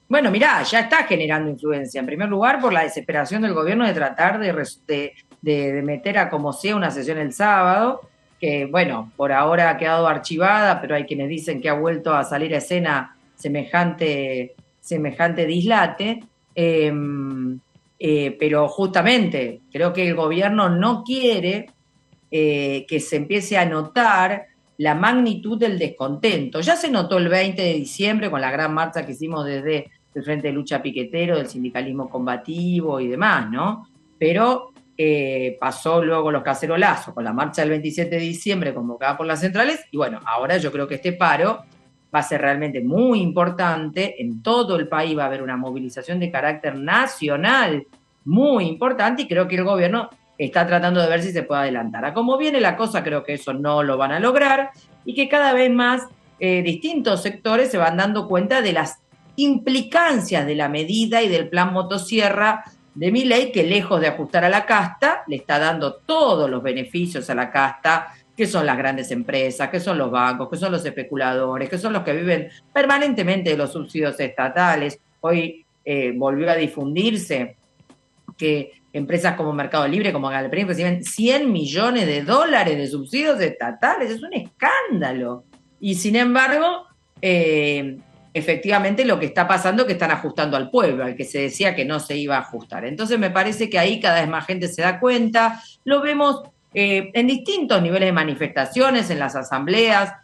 Speaker 8: Bueno, mirá, ya está generando influencia. En primer lugar, por la desesperación del gobierno de tratar de meter a como sea una sesión el sábado, que, bueno, por ahora ha quedado archivada, pero hay quienes dicen que ha vuelto a salir a escena semejante dislate. Pero justamente creo que el gobierno no quiere que se empiece a notar la magnitud del descontento. Ya se notó el 20 de diciembre con la gran marcha que hicimos desde el Frente de Lucha Piquetero, del sindicalismo combativo y demás, ¿no? Pero pasó luego los cacerolazos con la marcha del 27 de diciembre convocada por las centrales, y bueno, ahora yo creo que este paro va a ser realmente muy importante. En todo el país va a haber una movilización de carácter nacional muy importante, y creo que el gobierno está tratando de ver si se puede adelantar. A cómo viene la cosa, creo que eso no lo van a lograr, y que cada vez más distintos sectores se van dando cuenta de las implicancias de la medida y del plan motosierra de Milei, que lejos de ajustar a la casta, le está dando todos los beneficios a la casta, que son las grandes empresas, que son los bancos, que son los especuladores, que son los que viven permanentemente de los subsidios estatales. Hoy volvió a difundirse que empresas como Mercado Libre, como Galprim, reciben $100 millones de subsidios estatales. Es un escándalo. Y sin embargo, efectivamente lo que está pasando es que están ajustando al pueblo, al que se decía que no se iba a ajustar. Entonces me parece que ahí cada vez más gente se da cuenta. Lo vemos en distintos niveles de manifestaciones, en las asambleas.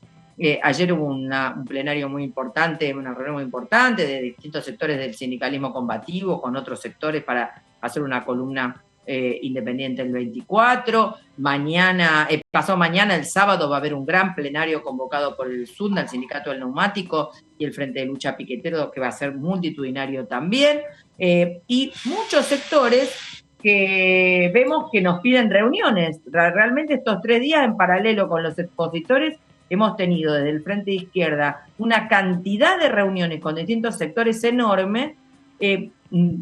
Speaker 8: Ayer hubo un plenario muy importante, una reunión muy importante de distintos sectores del sindicalismo combativo con otros sectores para hacer una columna independiente el 24. Pasado mañana, el sábado, va a haber un gran plenario convocado por el SUNDA, el Sindicato del Neumático, y el Frente de Lucha Piquetero, que va a ser multitudinario también. Y muchos sectores que vemos que nos piden reuniones. Realmente estos 3 días, en paralelo con los expositores, hemos tenido desde el Frente de Izquierda una cantidad de reuniones con distintos sectores enorme,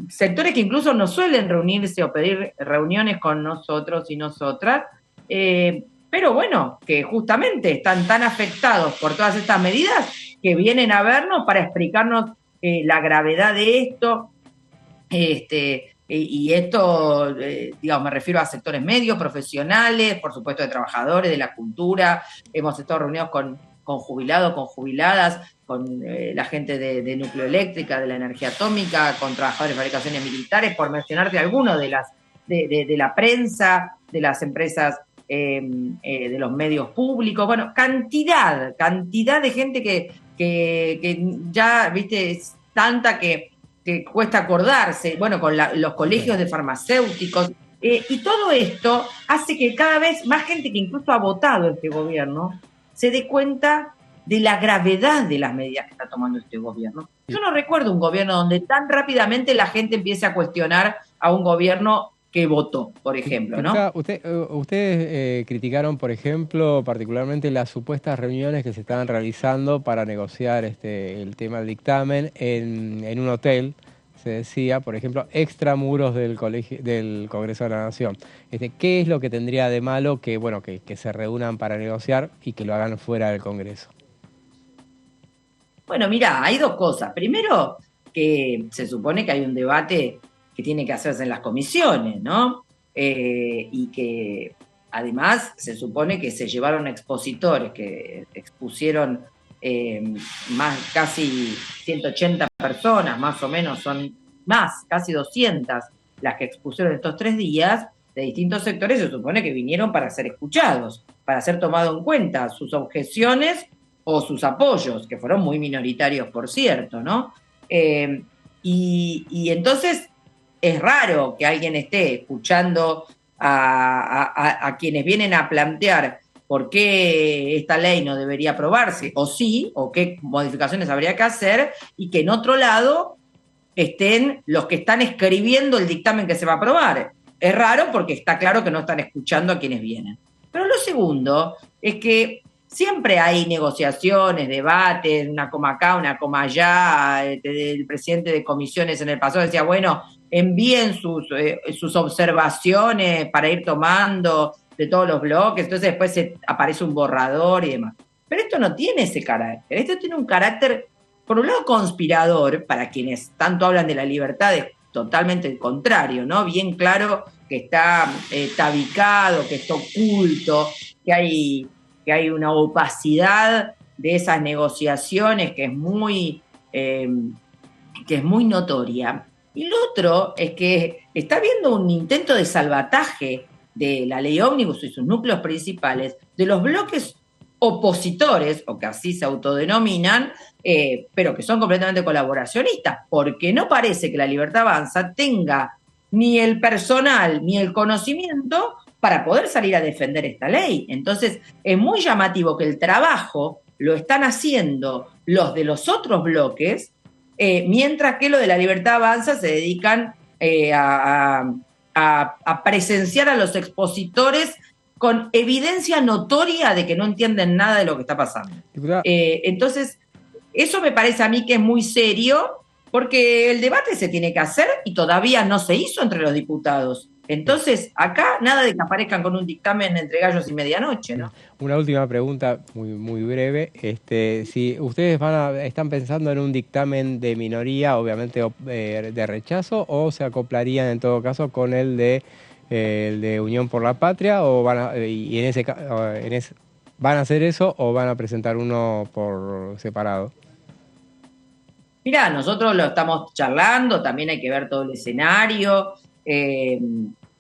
Speaker 8: sectores que incluso no suelen reunirse o pedir reuniones con nosotros y nosotras, pero bueno, que justamente están tan afectados por todas estas medidas que vienen a vernos para explicarnos la gravedad de esto, y esto, digamos, me refiero a sectores medios, profesionales, por supuesto de trabajadores, de la cultura. Hemos estado reunidos con jubilados, con jubiladas, con la gente de nucleoeléctrica, de la energía atómica, con trabajadores de fabricaciones militares, por mencionarte algunos de la prensa, de las empresas, de los medios públicos. Bueno, cantidad de gente que ya, viste, es tanta que cuesta acordarse, bueno, con los colegios de farmacéuticos, y todo esto hace que cada vez más gente que incluso ha votado este gobierno se dé cuenta de la gravedad de las medidas que está tomando este gobierno. Yo no recuerdo un gobierno donde tan rápidamente la gente empiece a cuestionar a un gobierno que votó, por ejemplo, ¿no?
Speaker 1: Ustedes criticaron, por ejemplo, particularmente las supuestas reuniones que se estaban realizando para negociar el tema del dictamen en un hotel, se decía, por ejemplo, extramuros del Congreso de la Nación. ¿Qué es lo que tendría de malo que se reúnan para negociar y que lo hagan fuera del Congreso?
Speaker 8: Bueno, mirá, hay dos cosas. Primero, que se supone que hay un debate que tiene que hacerse en las comisiones, ¿no? Y que además se supone que se llevaron expositores que expusieron casi 180 personas, más o menos, son más, casi 200 las que expusieron estos 3 días de distintos sectores. Se supone que vinieron para ser escuchados, para ser tomado en cuenta sus objeciones o sus apoyos, que fueron muy minoritarios, por cierto, ¿no? Y entonces es raro que alguien esté escuchando a quienes vienen a plantear por qué esta ley no debería aprobarse, o sí, o qué modificaciones habría que hacer, y que en otro lado estén los que están escribiendo el dictamen que se va a aprobar. Es raro porque está claro que no están escuchando a quienes vienen. Pero lo segundo es que siempre hay negociaciones, debates, una coma acá, una coma allá. El presidente de comisiones en el pasado decía, bueno, envíen sus observaciones para ir tomando de todos los bloques, entonces después aparece un borrador y demás. Pero esto no tiene ese carácter, esto tiene un carácter, por un lado, conspirador, para quienes tanto hablan de la libertad, es totalmente el contrario, ¿no? Bien claro que está tabicado, que está oculto, que hay una opacidad de esas negociaciones que es muy notoria. Y lo otro es que está habiendo un intento de salvataje de la ley ómnibus y sus núcleos principales, de los bloques opositores, o que así se autodenominan, pero que son completamente colaboracionistas, porque no parece que La Libertad Avanza tenga ni el personal ni el conocimiento para poder salir a defender esta ley. Entonces, es muy llamativo que el trabajo lo están haciendo los de los otros bloques, mientras que los de La Libertad Avanza se dedican a presenciar a los expositores con evidencia notoria de que no entienden nada de lo que está pasando. Entonces, eso me parece a mí que es muy serio, porque el debate se tiene que hacer y todavía no se hizo entre los diputados. Entonces, acá nada de que aparezcan con un dictamen entre gallos y medianoche, ¿no?
Speaker 1: Una última pregunta muy, muy breve. Si ustedes están pensando en un dictamen de minoría, obviamente de rechazo, o se acoplarían en todo caso con el de Unión por la Patria, o van a hacer eso o van a presentar uno por separado.
Speaker 8: Mirá, nosotros lo estamos charlando, también hay que ver todo el escenario.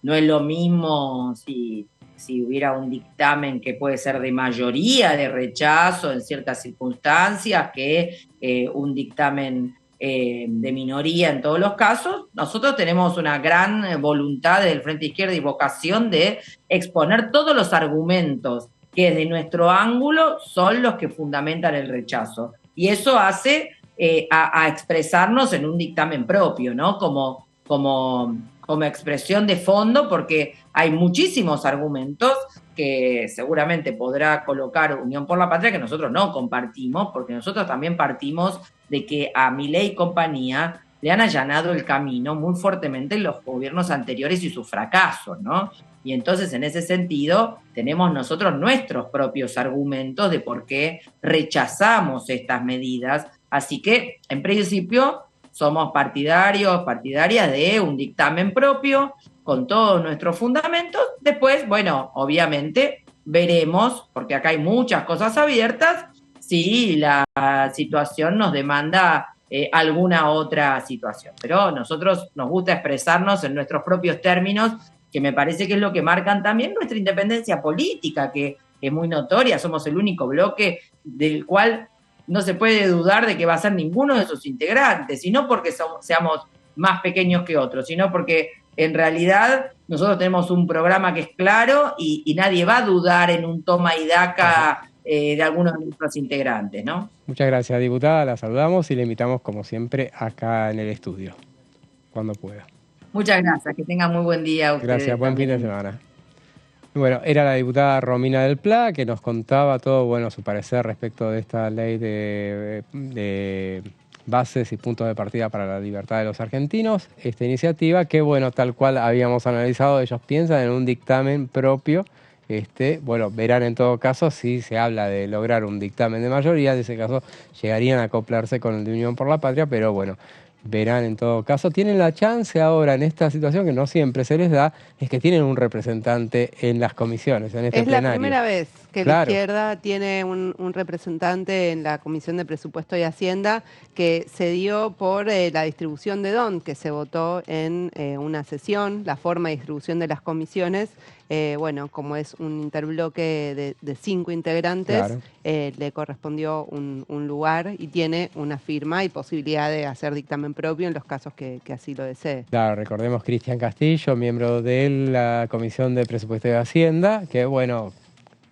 Speaker 8: No es lo mismo si hubiera un dictamen que puede ser de mayoría de rechazo en ciertas circunstancias que un dictamen de minoría en todos los casos. Nosotros tenemos una gran voluntad del Frente Izquierda y vocación de exponer todos los argumentos que desde nuestro ángulo son los que fundamentan el rechazo. Y eso hace a expresarnos en un dictamen propio, ¿no? Como como expresión de fondo, porque hay muchísimos argumentos que seguramente podrá colocar Unión por la Patria que nosotros no compartimos, porque nosotros también partimos de que a Milei y compañía le han allanado el camino muy fuertemente en los gobiernos anteriores y sus fracasos, ¿no? Y entonces, en ese sentido, tenemos nosotros nuestros propios argumentos de por qué rechazamos estas medidas. Así que, en principio, somos partidarias de un dictamen propio, con todos nuestros fundamentos. Después, bueno, obviamente veremos, porque acá hay muchas cosas abiertas, si la situación nos demanda alguna otra situación. Pero nosotros nos gusta expresarnos en nuestros propios términos, que me parece que es lo que marcan también nuestra independencia política, que es muy notoria. Somos el único bloque del cual no se puede dudar de que va a ser ninguno de sus integrantes, y no porque seamos más pequeños que otros, sino porque en realidad nosotros tenemos un programa que es claro y nadie va a dudar en un toma y daca de algunos de nuestros integrantes, ¿no?
Speaker 1: Muchas gracias, diputada. La saludamos y la invitamos, como siempre, acá en el estudio, cuando pueda.
Speaker 8: Muchas gracias. Que tengan muy buen día a ustedes.
Speaker 1: Gracias, buen fin de semana. Bueno, era la diputada Romina del Pla, que nos contaba todo, bueno, su parecer respecto de esta ley de bases y puntos de partida para la libertad de los argentinos. Esta iniciativa que, bueno, tal cual habíamos analizado, ellos piensan en un dictamen propio. Bueno, verán en todo caso si se habla de lograr un dictamen de mayoría, en ese caso llegarían a acoplarse con el de Unión por la Patria, pero bueno, verán en todo caso. Tienen la chance ahora en esta situación, que no siempre se les da, es que tienen un representante en las comisiones, en este plenario.
Speaker 2: Es la primera vez que la izquierda tiene un representante en la Comisión de Presupuesto y Hacienda, que se dio por la distribución de DON, que se votó en una sesión, la forma de distribución de las comisiones. Bueno, como es un interbloque de 5 integrantes, claro, le correspondió un lugar y tiene una firma y posibilidad de hacer dictamen propio en los casos que así lo desee.
Speaker 1: Claro, recordemos Cristian Castillo, miembro de la Comisión de Presupuesto y Hacienda, que bueno,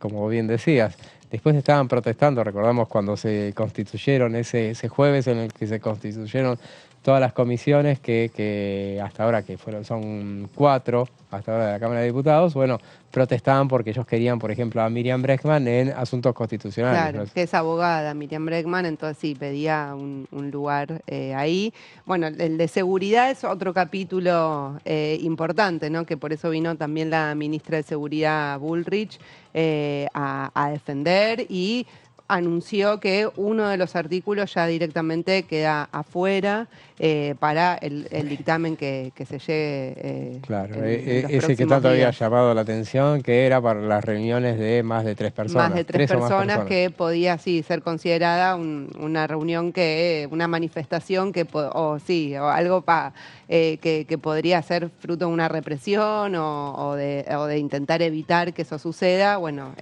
Speaker 1: como bien decías, después estaban protestando, recordamos cuando se constituyeron ese jueves en el que se constituyeron todas las comisiones que hasta ahora son 4 hasta ahora de la Cámara de Diputados, bueno, protestaban porque ellos querían, por ejemplo, a Miriam Bregman en asuntos constitucionales.
Speaker 2: Claro,
Speaker 1: ¿no?
Speaker 2: Que es abogada Miriam Bregman, entonces sí, pedía un lugar ahí. Bueno, el de seguridad es otro capítulo importante, ¿no? Que por eso vino también la ministra de Seguridad Bullrich a defender, y anunció que uno de los artículos ya directamente queda afuera para el dictamen que se llegue.
Speaker 1: Claro, ese que tanto había llamado la atención, que era para las reuniones de más de 3 personas.
Speaker 2: Más de 3 personas, que podía ser considerada una reunión, una manifestación o algo que podría ser fruto de una represión o de intentar evitar que eso suceda. Bueno,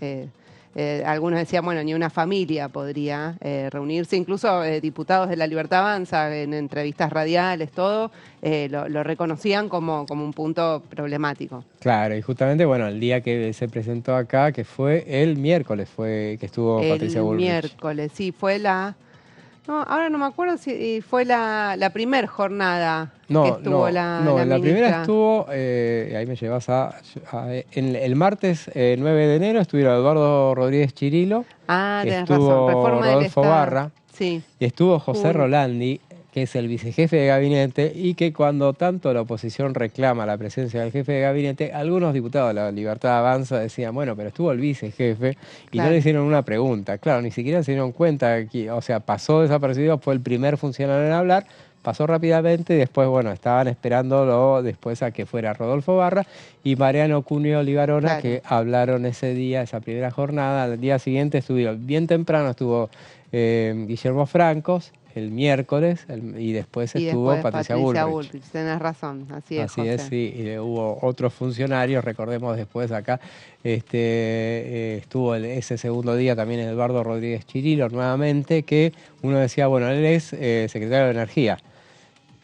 Speaker 2: algunos decían, bueno, ni una familia podría reunirse, incluso diputados de La Libertad Avanza en entrevistas radiales, todo, lo reconocían como un punto problemático.
Speaker 1: Claro, y justamente, bueno, el día que se presentó acá, que fue el miércoles, que estuvo Patricia Bullrich.
Speaker 2: El miércoles, sí, fue ahora no me acuerdo si fue la primera jornada que estuvo la
Speaker 1: ministra. La primera estuvo, ahí me llevas el martes 9 de enero estuvieron Eduardo Rodríguez Chirilo,
Speaker 2: tenés
Speaker 1: estuvo
Speaker 2: razón, Reforma
Speaker 1: Rodolfo Barra,
Speaker 2: sí,
Speaker 1: y estuvo José Rolandi, que es el vicejefe de gabinete, y que cuando tanto la oposición reclama la presencia del jefe de gabinete, algunos diputados de La Libertad Avanza decían, bueno, pero estuvo el vicejefe, y no le hicieron una pregunta. Claro, ni siquiera se dieron cuenta, o sea, pasó desapercibido, fue el primer funcionario en hablar, pasó rápidamente, y después, bueno, estaban esperándolo después a que fuera Rodolfo Barra y Mariano Cunio Olivarona, que hablaron ese día, esa primera jornada. Al día siguiente estuvieron, bien temprano estuvo Guillermo Francos, el miércoles, y después estuvo Patricia Bullrich.
Speaker 2: Tenés razón, así es,
Speaker 1: José. Sí, y hubo otros funcionarios, recordemos después acá, estuvo ese segundo día también Eduardo Rodríguez Chirilo nuevamente, que uno decía, bueno, él es secretario de Energía.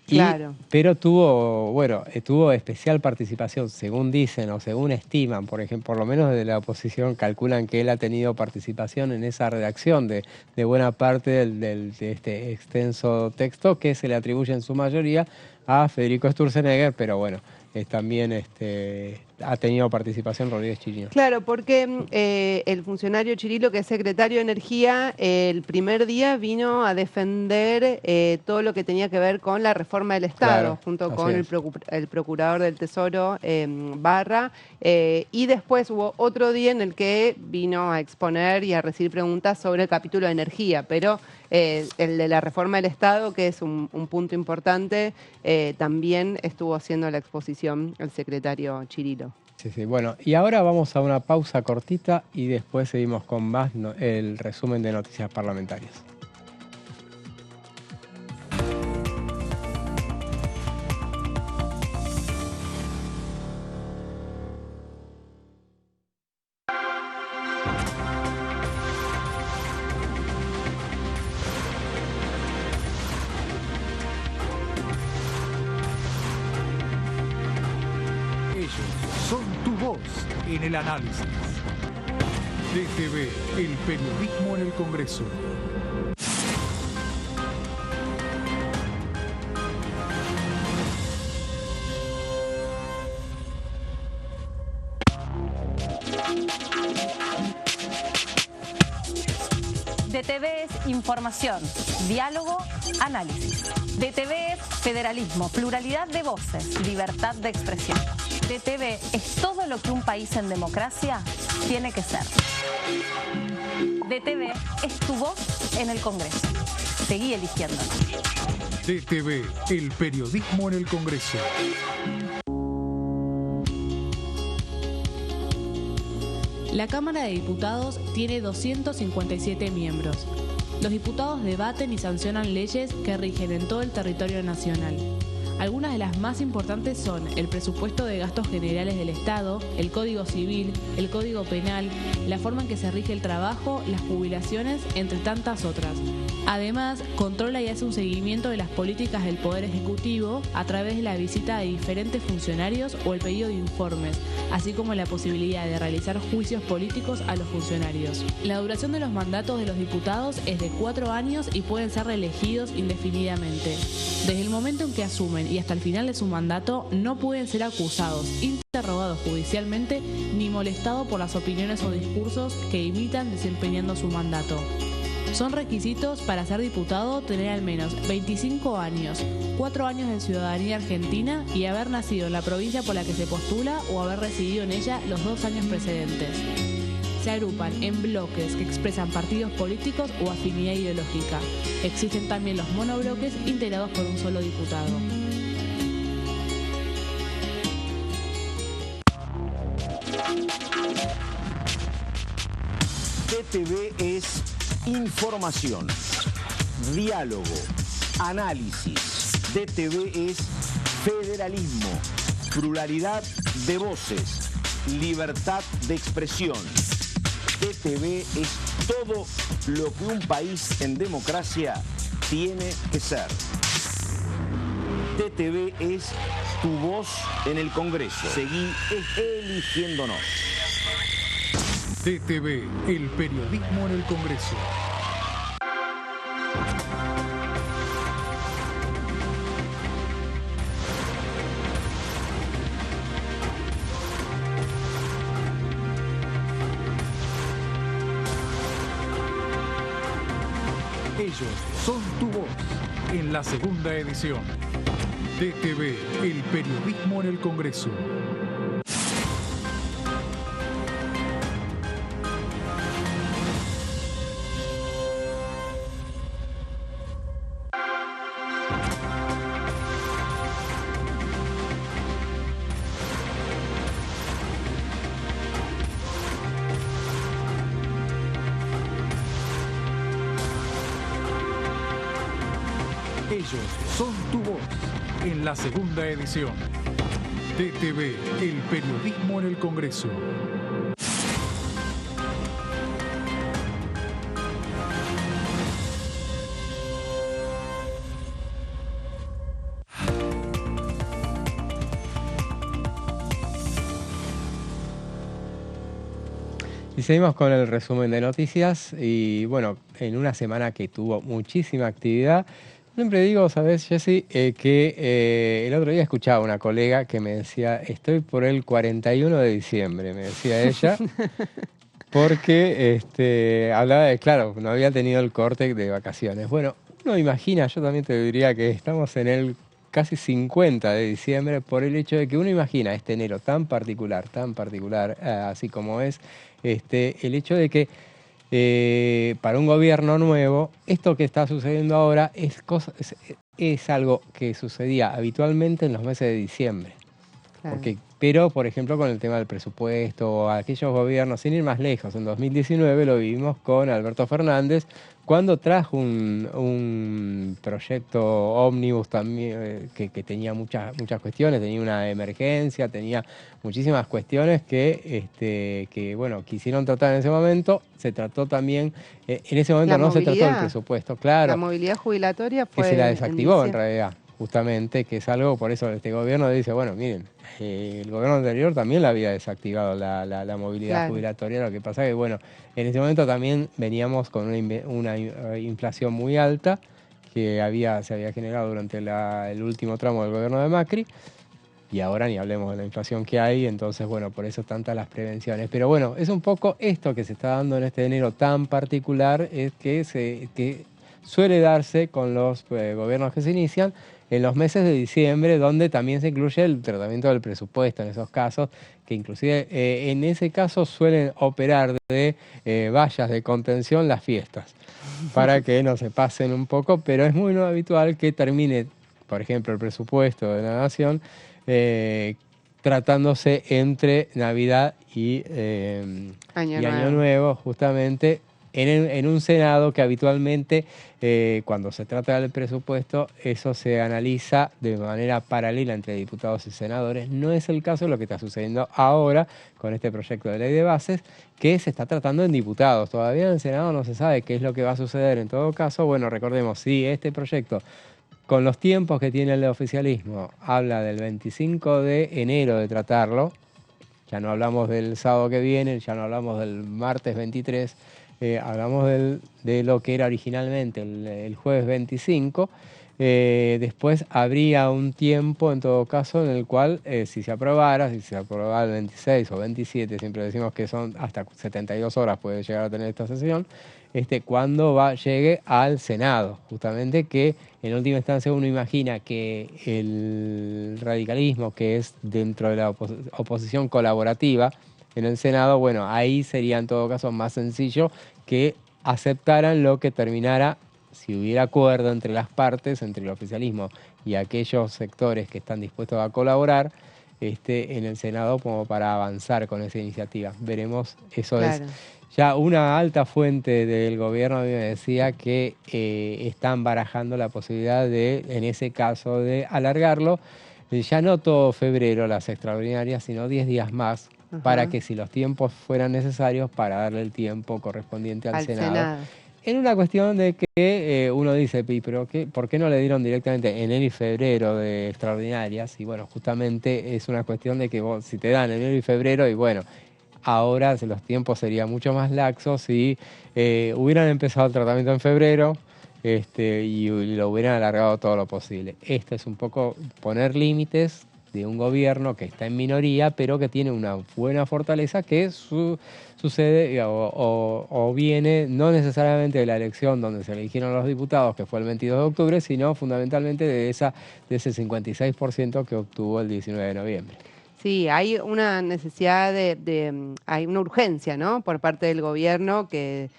Speaker 2: Claro.
Speaker 1: Pero tuvo especial participación, según dicen o según estiman, por ejemplo, por lo menos desde la oposición calculan que él ha tenido participación en esa redacción de buena parte de este extenso texto, que se le atribuye en su mayoría a Federico Sturzenegger, pero bueno, también ha tenido participación Rodríguez Chirino.
Speaker 2: Claro, porque el funcionario Chirilo, que es secretario de Energía, el primer día vino a defender todo lo que tenía que ver con la reforma del Estado, junto con el procurador del Tesoro, Barra, y después hubo otro día en el que vino a exponer y a recibir preguntas sobre el capítulo de energía, pero el de la reforma del Estado, que es un punto importante, también estuvo haciendo la exposición el secretario Chirilo.
Speaker 1: Sí, sí. Bueno, y ahora vamos a una pausa cortita y después seguimos con más el resumen de noticias parlamentarias.
Speaker 5: Son tu voz en el análisis. DTV, el periodismo en el Congreso.
Speaker 9: DTV es información, diálogo, análisis. DTV es federalismo, pluralidad de voces, libertad de expresión. DTV es todo lo que un país en democracia tiene que ser. DTV es tu voz en el Congreso. Seguí eligiéndonos.
Speaker 5: DTV, el periodismo en el Congreso.
Speaker 6: La Cámara de Diputados tiene 257 miembros. Los diputados debaten y sancionan leyes que rigen en todo el territorio nacional. Algunas de las más importantes son el presupuesto de gastos generales del Estado, el Código Civil, el Código Penal, la forma en que se rige el trabajo, las jubilaciones, entre tantas otras. Además, controla y hace un seguimiento de las políticas del Poder Ejecutivo a través de la visita de diferentes funcionarios o el pedido de informes, así como la posibilidad de realizar juicios políticos a los funcionarios. La duración de los mandatos de los diputados es de 4 años y pueden ser reelegidos indefinidamente. Desde el momento en que asumen y hasta el final de su mandato, no pueden ser acusados, interrogados judicialmente ni molestados por las opiniones o discursos que imitan desempeñando su mandato. Son requisitos para ser diputado tener al menos 25 años, 4 años de ciudadanía argentina y haber nacido en la provincia por la que se postula o haber residido en ella los 2 años precedentes. Se agrupan en bloques que expresan partidos políticos o afinidad ideológica. Existen también los monobloques integrados por un solo diputado.
Speaker 10: DTV es información, diálogo, análisis. DTV es federalismo, pluralidad de voces, libertad de expresión. DTV es todo lo que un país en democracia tiene que ser. DTV es tu voz en el Congreso. Seguí eligiéndonos.
Speaker 5: DTV, el periodismo en el Congreso. Ellos son tu voz en la segunda edición. DTV, el periodismo en el Congreso. Ellos son tu voz en la segunda edición. DTV, el periodismo en el Congreso.
Speaker 1: Y seguimos con el resumen de noticias y bueno, en una semana que tuvo muchísima actividad, Siempre digo, ¿sabes, Jessy? Que el otro día escuchaba a una colega que me decía, estoy por el 41 de diciembre, me decía ella, porque hablaba de, claro, no había tenido el corte de vacaciones. Bueno, uno imagina, yo también te diría que estamos en el casi 50 de diciembre por el hecho de que uno imagina este enero tan particular, así como es, el hecho de que para un gobierno nuevo, esto que está sucediendo ahora es algo que sucedía habitualmente en los meses de diciembre.
Speaker 2: Claro.
Speaker 1: Pero, por ejemplo, con el tema del presupuesto, aquellos gobiernos, sin ir más lejos, en 2019 lo vivimos con Alberto Fernández, cuando trajo un proyecto ómnibus también que tenía muchas cuestiones, tenía una emergencia, tenía muchísimas cuestiones que bueno, quisieron tratar en ese momento. Se trató también, en ese momento no se trató el presupuesto, claro.
Speaker 2: La movilidad jubilatoria fue...
Speaker 1: Que se la desactivó en realidad, justamente, que es algo, por eso este gobierno dice, bueno, miren, el gobierno anterior también la había desactivado la movilidad jubilatoria, lo que pasa que, bueno, en ese momento también veníamos con una inflación muy alta que se había generado durante el último tramo del gobierno de Macri, y ahora ni hablemos de la inflación que hay, entonces, bueno, por eso tantas las prevenciones. Pero bueno, es un poco esto que se está dando en este enero tan particular, es que suele darse con los gobiernos que se inician en los meses de diciembre, donde también se incluye el tratamiento del presupuesto en esos casos, que inclusive en ese caso suelen operar de vallas de contención las fiestas, para que no se pasen un poco, pero es muy no habitual que termine, por ejemplo, el presupuesto de la Nación, tratándose entre Navidad y Año Nuevo, justamente, en un Senado que habitualmente, cuando se trata del presupuesto, eso se analiza de manera paralela entre diputados y senadores. No es el caso de lo que está sucediendo ahora con este proyecto de ley de bases, que se está tratando en diputados. Todavía en el Senado no se sabe qué es lo que va a suceder. En todo caso, bueno, recordemos, si este proyecto, con los tiempos que tiene el oficialismo, habla del 25 de enero de tratarlo, ya no hablamos del sábado que viene, ya no hablamos del martes 23, hablamos de lo que era originalmente el jueves 25. Después habría un tiempo, en todo caso, en el cual, si se aprobara el 26 o 27, siempre decimos que son hasta 72 horas puede llegar a tener esta sesión, cuando llegue al Senado. Justamente que en última instancia uno imagina que el radicalismo, que es dentro de la oposición colaborativa en el Senado, bueno, ahí sería en todo caso más sencillo que aceptaran lo que terminara, si hubiera acuerdo entre las partes, entre el oficialismo y aquellos sectores que están dispuestos a colaborar en el Senado, como para avanzar con esa iniciativa. Veremos, eso es ya una alta fuente del gobierno. A mí me decía que están barajando la posibilidad de, en ese caso, de alargarlo, ya no todo febrero las extraordinarias, sino 10 días más, para que, si los tiempos fueran necesarios, para darle el tiempo correspondiente al Senado. En una cuestión de que uno dice, pero ¿por qué no le dieron directamente enero y febrero de extraordinarias? Y bueno, justamente es una cuestión de que vos, si te dan enero y febrero, y bueno, ahora los tiempos serían mucho más laxos si hubieran empezado el tratamiento en febrero y lo hubieran alargado todo lo posible. Esto es un poco poner límites de un gobierno que está en minoría, pero que tiene una buena fortaleza, que sucede o viene no necesariamente de la elección donde se eligieron los diputados, que fue el 22 de octubre, sino fundamentalmente de ese 56% que obtuvo el 19 de noviembre.
Speaker 2: Sí, hay una necesidad hay una urgencia, ¿no?, por parte del gobierno que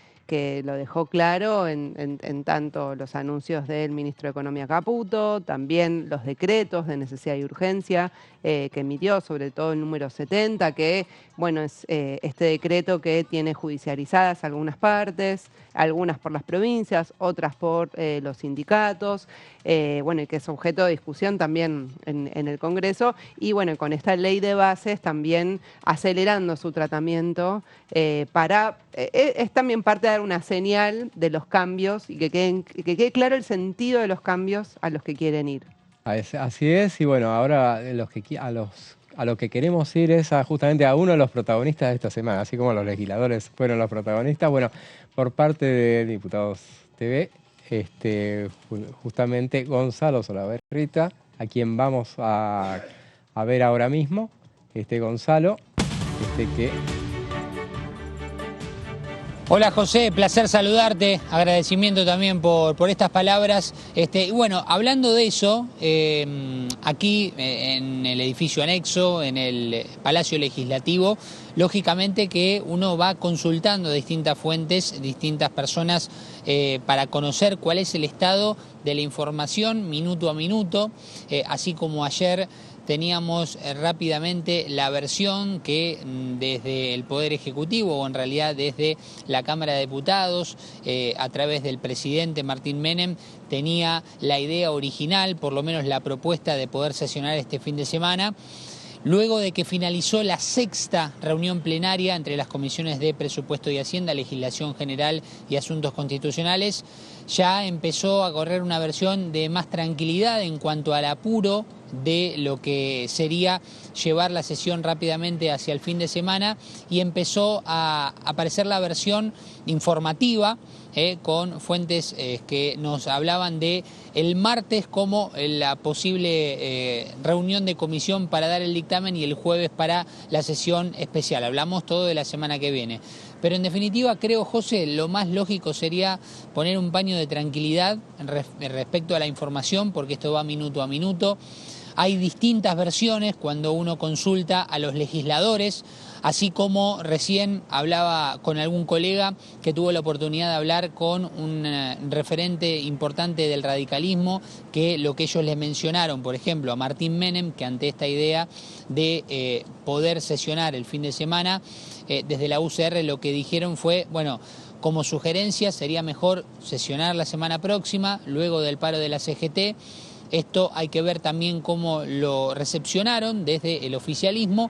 Speaker 2: lo dejó claro en tanto los anuncios del ministro de Economía Caputo, también los decretos de necesidad y urgencia que emitió, sobre todo el número 70, que, bueno, es este decreto que tiene judicializadas algunas partes, algunas por las provincias, otras por los sindicatos, bueno, y que es objeto de discusión también en el Congreso, y bueno, con esta ley de bases también acelerando su tratamiento es también parte de dar una señal de los cambios y que quede claro el sentido de los cambios a los que quieren ir.
Speaker 1: Así es, y bueno, ahora a lo que queremos ir es justamente a uno de los protagonistas de esta semana, así como los legisladores fueron los protagonistas. Bueno, por parte de Diputados TV, justamente Gonzalo Solabarrita, a quien vamos a ver ahora mismo. Gonzalo, que...
Speaker 11: Hola José, placer saludarte, agradecimiento también por estas palabras. Y bueno, hablando de eso, aquí en el edificio anexo, en el Palacio Legislativo, lógicamente que uno va consultando distintas fuentes, distintas personas para conocer cuál es el estado de la información minuto a minuto, así como ayer teníamos rápidamente la versión que desde el Poder Ejecutivo, o en realidad desde la Cámara de Diputados, a través del presidente Martín Menem, tenía la idea original, por lo menos la propuesta de poder sesionar este fin de semana. Luego de que finalizó la 6ª reunión plenaria entre las comisiones de Presupuesto y Hacienda, Legislación General y Asuntos Constitucionales, ya empezó a correr una versión de más tranquilidad en cuanto al apuro de lo que sería llevar la sesión rápidamente hacia el fin de semana, y empezó a aparecer la versión informativa con fuentes que nos hablaban de el martes como la posible reunión de comisión para dar el dictamen y el jueves para la sesión especial. Hablamos todo de la semana que viene. Pero en definitiva creo, José, lo más lógico sería poner un paño de tranquilidad respecto a la información, porque esto va minuto a minuto. Hay distintas versiones cuando uno consulta a los legisladores, así como recién hablaba con algún colega que tuvo la oportunidad de hablar con un referente importante del radicalismo, que lo que ellos les mencionaron, por ejemplo, a Martín Menem, que ante esta idea de poder sesionar el fin de semana, desde la UCR lo que dijeron fue, bueno, como sugerencia sería mejor sesionar la semana próxima, luego del paro de la CGT. Esto hay que ver también cómo lo recepcionaron desde el oficialismo.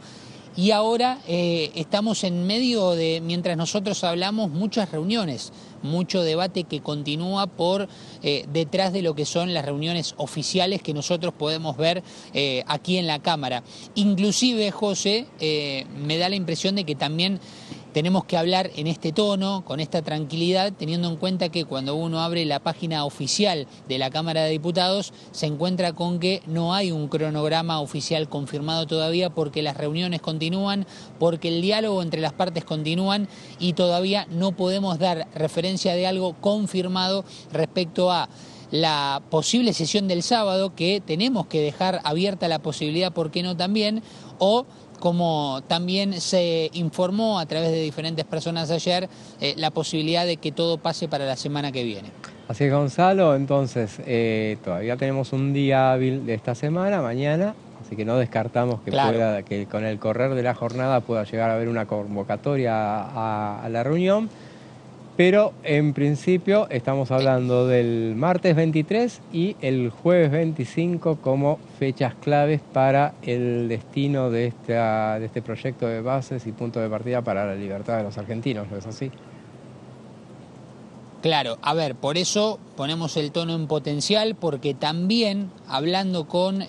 Speaker 11: Y ahora estamos en medio de, mientras nosotros hablamos, muchas reuniones, mucho debate que continúa por detrás de lo que son las reuniones oficiales que nosotros podemos ver aquí en la Cámara. Inclusive, José, me da la impresión de que también tenemos que hablar en este tono, con esta tranquilidad, teniendo en cuenta que cuando uno abre la página oficial de la Cámara de Diputados se encuentra con que no hay un cronograma oficial confirmado todavía, porque las reuniones continúan, porque el diálogo entre las partes continúan y todavía no podemos dar referencia de algo confirmado respecto a la posible sesión del sábado, que tenemos que dejar abierta la posibilidad, ¿por qué no también? O como también se informó a través de diferentes personas ayer, la posibilidad de que todo pase para la semana que viene.
Speaker 1: Así es, Gonzalo, entonces todavía tenemos un día hábil de esta semana, mañana, así que no descartamos que, claro, que con el correr de la jornada pueda llegar a haber una convocatoria a la reunión. Pero en principio estamos hablando del martes 23 y el jueves 25 como fechas claves para el destino de este proyecto de bases y punto de partida para la libertad de los argentinos, ¿no es así?
Speaker 11: Claro, a ver, por eso ponemos el tono en potencial, porque también hablando con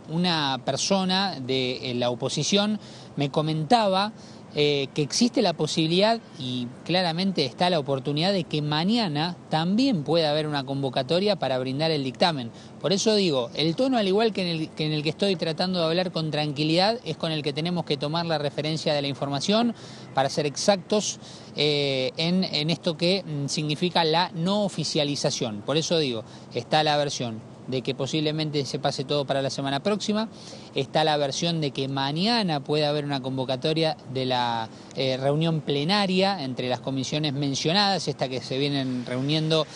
Speaker 11: una persona de la oposición me comentaba que existe la posibilidad, y claramente está la oportunidad, de que mañana también pueda haber una convocatoria para brindar el dictamen. Por eso digo, el tono, al igual que en el que estoy tratando de hablar con tranquilidad, es con el que tenemos que tomar la referencia de la información para ser exactos en esto que significa la no oficialización. Por eso digo, está la versión de que posiblemente se pase todo para la semana próxima, está la versión de que mañana puede haber una convocatoria de la reunión plenaria entre las comisiones mencionadas, esta que se vienen reuniendo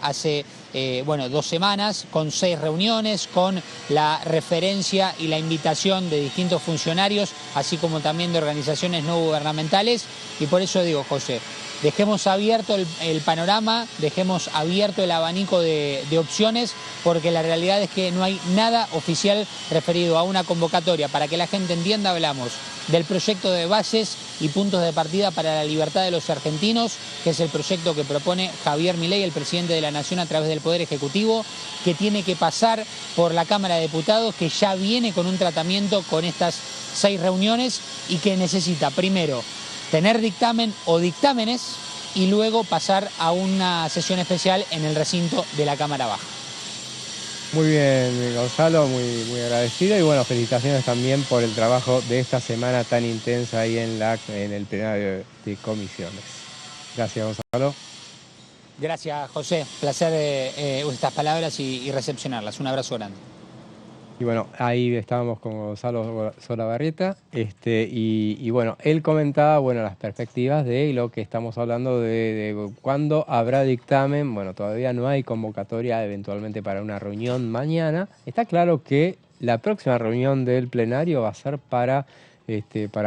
Speaker 11: hace 2 semanas, con 6 reuniones, con la referencia y la invitación de distintos funcionarios, así como también de organizaciones no gubernamentales. Y por eso digo, José, dejemos abierto el panorama, dejemos abierto el abanico de opciones, porque la realidad es que no hay nada oficial referido a una convocatoria. Para que la gente entienda, hablamos del proyecto de bases y puntos de partida para la libertad de los argentinos, que es el proyecto que propone Javier Milei, el presidente de la Nación, a través del Poder Ejecutivo, que tiene que pasar por la Cámara de Diputados, que ya viene con un tratamiento con estas 6 reuniones y que necesita primero tener dictamen o dictámenes y luego pasar a una sesión especial en el recinto de la Cámara Baja.
Speaker 1: Muy bien, Gonzalo, muy agradecido y bueno, felicitaciones también por el trabajo de esta semana tan intensa ahí en el plenario de comisiones. Gracias, Gonzalo.
Speaker 11: Gracias, José. Placer estas palabras y recepcionarlas. Un abrazo grande.
Speaker 1: Y bueno, ahí estábamos con Gonzalo Solabarrieta, y bueno, él comentaba, bueno, las perspectivas de lo que estamos hablando de cuándo habrá dictamen. Bueno, todavía no hay convocatoria eventualmente para una reunión mañana. Está claro que la próxima reunión del plenario va a ser para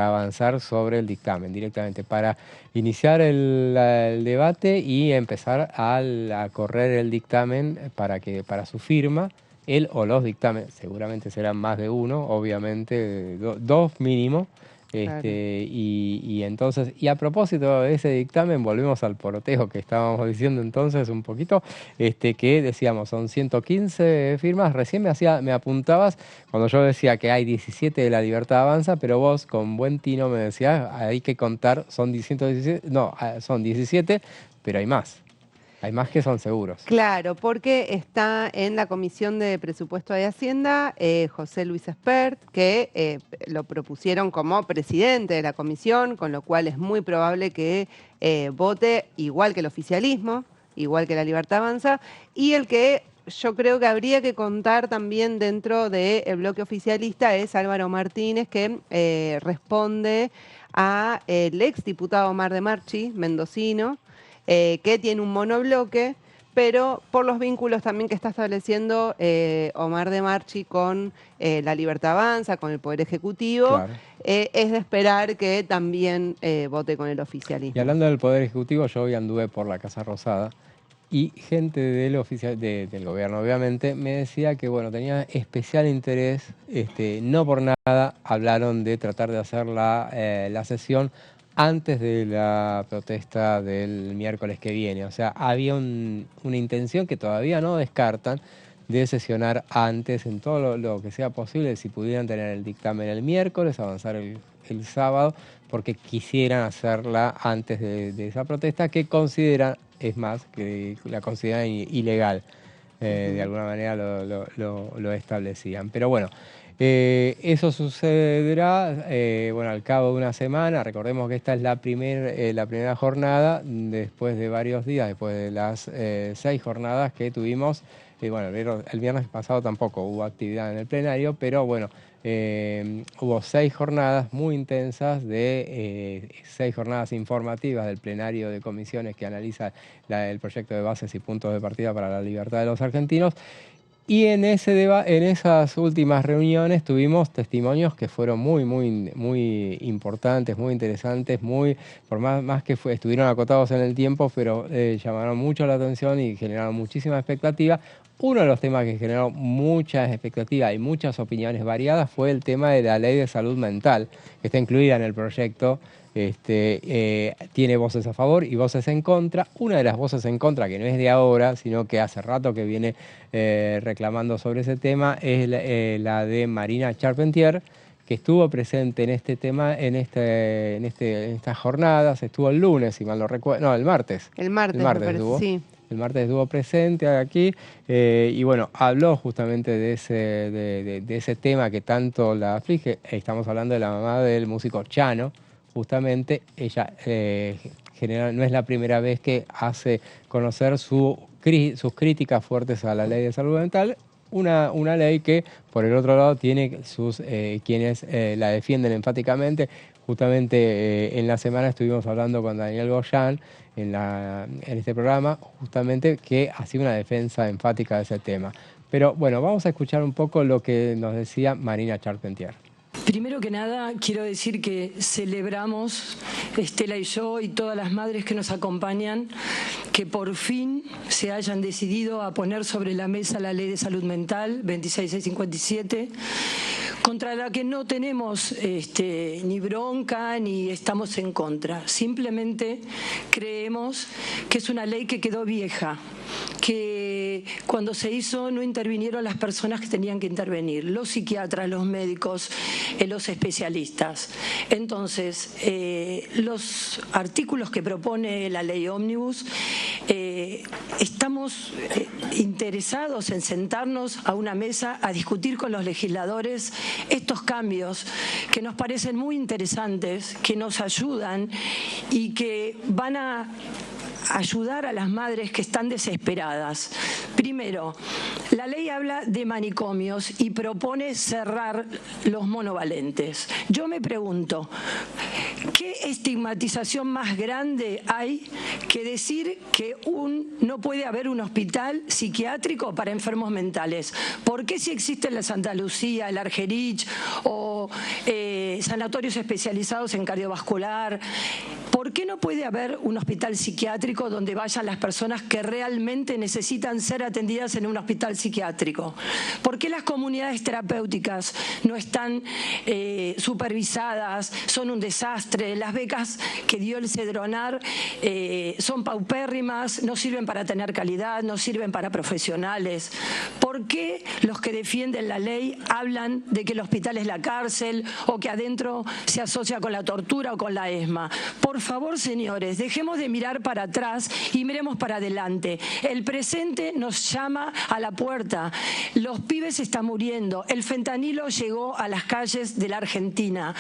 Speaker 1: avanzar sobre el dictamen directamente, para iniciar el debate y empezar a correr el dictamen para su firma. Él o los dictámenes, seguramente serán más de uno, obviamente, dos mínimo. Claro. Y entonces, y a propósito de ese dictamen, volvemos al poroteo que estábamos diciendo entonces un poquito, que decíamos, son 115 firmas. Recién me apuntabas cuando yo decía que hay 17 de La Libertad Avanza, pero vos con buen tino me decías, hay que contar, son 117, no, son 17, pero hay más. Hay más que son seguros.
Speaker 2: Claro, porque está en la Comisión de Presupuesto de Hacienda José Luis Espert, que lo propusieron como presidente de la comisión, con lo cual es muy probable que vote igual que el oficialismo, igual que La Libertad Avanza, y el que yo creo que habría que contar también dentro del bloque oficialista es Álvaro Martínez, que responde a el exdiputado Omar de Marchi, mendocino, que tiene un monobloque, pero por los vínculos también que está estableciendo Omar de Marchi con La Libertad Avanza, con el Poder Ejecutivo, claro. Es de esperar que también vote con el oficialismo.
Speaker 1: Y hablando del Poder Ejecutivo, yo hoy anduve por la Casa Rosada y gente del gobierno, obviamente, me decía que bueno, tenía especial interés, no por nada hablaron de tratar de hacer la sesión antes de la protesta del miércoles que viene. O sea, había una intención que todavía no descartan de sesionar antes en todo lo que sea posible, si pudieran tener el dictamen el miércoles, avanzar el sábado, porque quisieran hacerla antes de esa protesta que consideran, es más, que la consideran ilegal. De alguna manera lo establecían. Pero bueno, eso sucederá bueno, al cabo de una semana. Recordemos que esta es la primera jornada después de varios días, después de las 6 jornadas que tuvimos. Bueno, el viernes pasado tampoco hubo actividad en el plenario, pero bueno, hubo 6 jornadas muy intensas, 6 jornadas informativas del plenario de comisiones que analiza el proyecto de bases y puntos de partida para la libertad de los argentinos. Y en esas últimas reuniones tuvimos testimonios que fueron muy importantes, muy interesantes, por más que estuvieron acotados en el tiempo, pero llamaron mucho la atención y generaron muchísima expectativa. Uno de los temas que generó muchas expectativas y muchas opiniones variadas fue el tema de la ley de salud mental, que está incluida en el proyecto. Tiene voces a favor y voces en contra. Una de las voces en contra, que no es de ahora, sino que hace rato que viene reclamando sobre ese tema, es la de Marina Charpentier, que estuvo presente en este tema, en estas jornadas. Estuvo el lunes, si mal no recuerdo, no, el martes.
Speaker 2: El martes estuvo. Sí.
Speaker 1: El martes estuvo presente aquí y bueno, habló justamente de ese tema que tanto la aflige. Estamos hablando de la mamá del músico Chano. Justamente ella no es la primera vez que hace conocer sus críticas fuertes a la ley de salud mental, una ley que por el otro lado tiene quienes la defienden enfáticamente. Justamente en la semana estuvimos hablando con Daniel Goyan en este programa, justamente que hacía una defensa enfática de ese tema. Pero bueno, vamos a escuchar un poco lo que nos decía Marina Charpentier.
Speaker 12: Primero que nada, quiero decir que celebramos, Estela y yo y todas las madres que nos acompañan, que por fin se hayan decidido a poner sobre la mesa la Ley de Salud Mental 26657, contra la que no tenemos ni bronca ni estamos en contra. Simplemente creemos que es una ley que quedó vieja, que cuando se hizo no intervinieron las personas que tenían que intervenir, los psiquiatras, los médicos, los especialistas. Entonces, los artículos que propone la ley Ómnibus, estamos interesados en sentarnos a una mesa a discutir con los legisladores estos cambios que nos parecen muy interesantes, que nos ayudan y que van a ayudar a las madres que están desesperadas. Primero, la ley habla de manicomios y propone cerrar los monovalentes. Yo me pregunto, ¿qué estigmatización más grande hay que decir que no puede haber un hospital psiquiátrico para enfermos mentales? ¿Por qué si existe la Santa Lucía, el Argerich o sanatorios especializados en cardiovascular? ¿Por qué no puede haber un hospital psiquiátrico donde vayan las personas que realmente necesitan ser atendidas en un hospital psiquiátrico? ¿Por qué las comunidades terapéuticas no están supervisadas? Son un desastre. Las becas que dio el Cedronar son paupérrimas, no sirven para tener calidad, no sirven para profesionales. ¿Por qué los que defienden la ley hablan de que el hospital es la cárcel o que adentro se asocia con la tortura o con la ESMA? Por favor, señores, dejemos de mirar para atrás y miremos para adelante. El presente nos llama a la puerta. Los pibes están muriendo. El fentanilo llegó a las calles de la Argentina.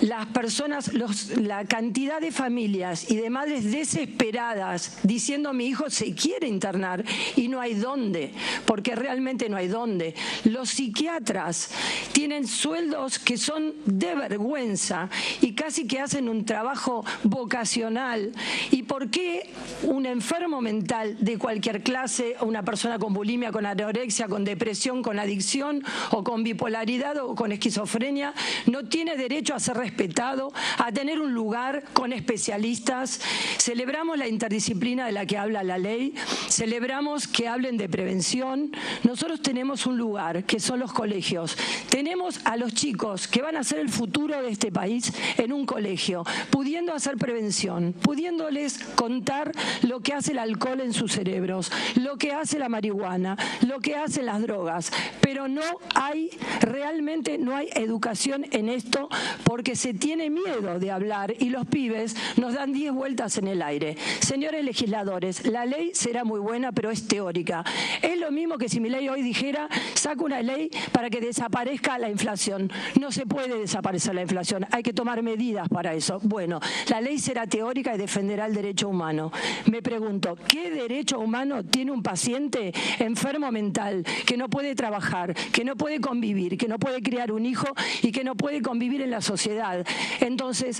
Speaker 12: Las personas, la cantidad de familias y de madres desesperadas diciendo mi hijo se quiere internar y no hay dónde, porque realmente no hay dónde. Los psiquiatras tienen sueldos que son de vergüenza y casi que hacen un trabajo vocacional. ¿Y por qué un enfermo mental de cualquier clase, una persona con bulimia, con anorexia, con depresión, con adicción o con bipolaridad o con esquizofrenia no tiene derecho a ser respetado, a tener un lugar con especialistas? Celebramos la interdisciplina de la que habla la ley, celebramos que hablen de prevención. Nosotros tenemos un lugar que son los colegios. Tenemos a los chicos que van a ser el futuro de este país en un colegio, pudiendo hacer prevención, pudiéndoles contar lo que hace el alcohol en sus cerebros, lo que hace la marihuana, lo que hacen las drogas, pero realmente no hay educación en esto porque se tiene miedo de hablar y los pibes nos dan 10 vueltas en el aire. Señores legisladores, la ley será muy buena, pero es teórica. Es lo mismo que si mi ley hoy dijera, saco una ley para que desaparezca la inflación. No se puede desaparecer la inflación, hay que tomar medidas para eso. Bueno, la ley será teórica y defenderá el derecho humano. Me pregunto, ¿qué derecho humano tiene un paciente enfermo mental que no puede trabajar, que no puede convivir, que no puede criar un hijo y que no puede convivir en la sociedad? Entonces,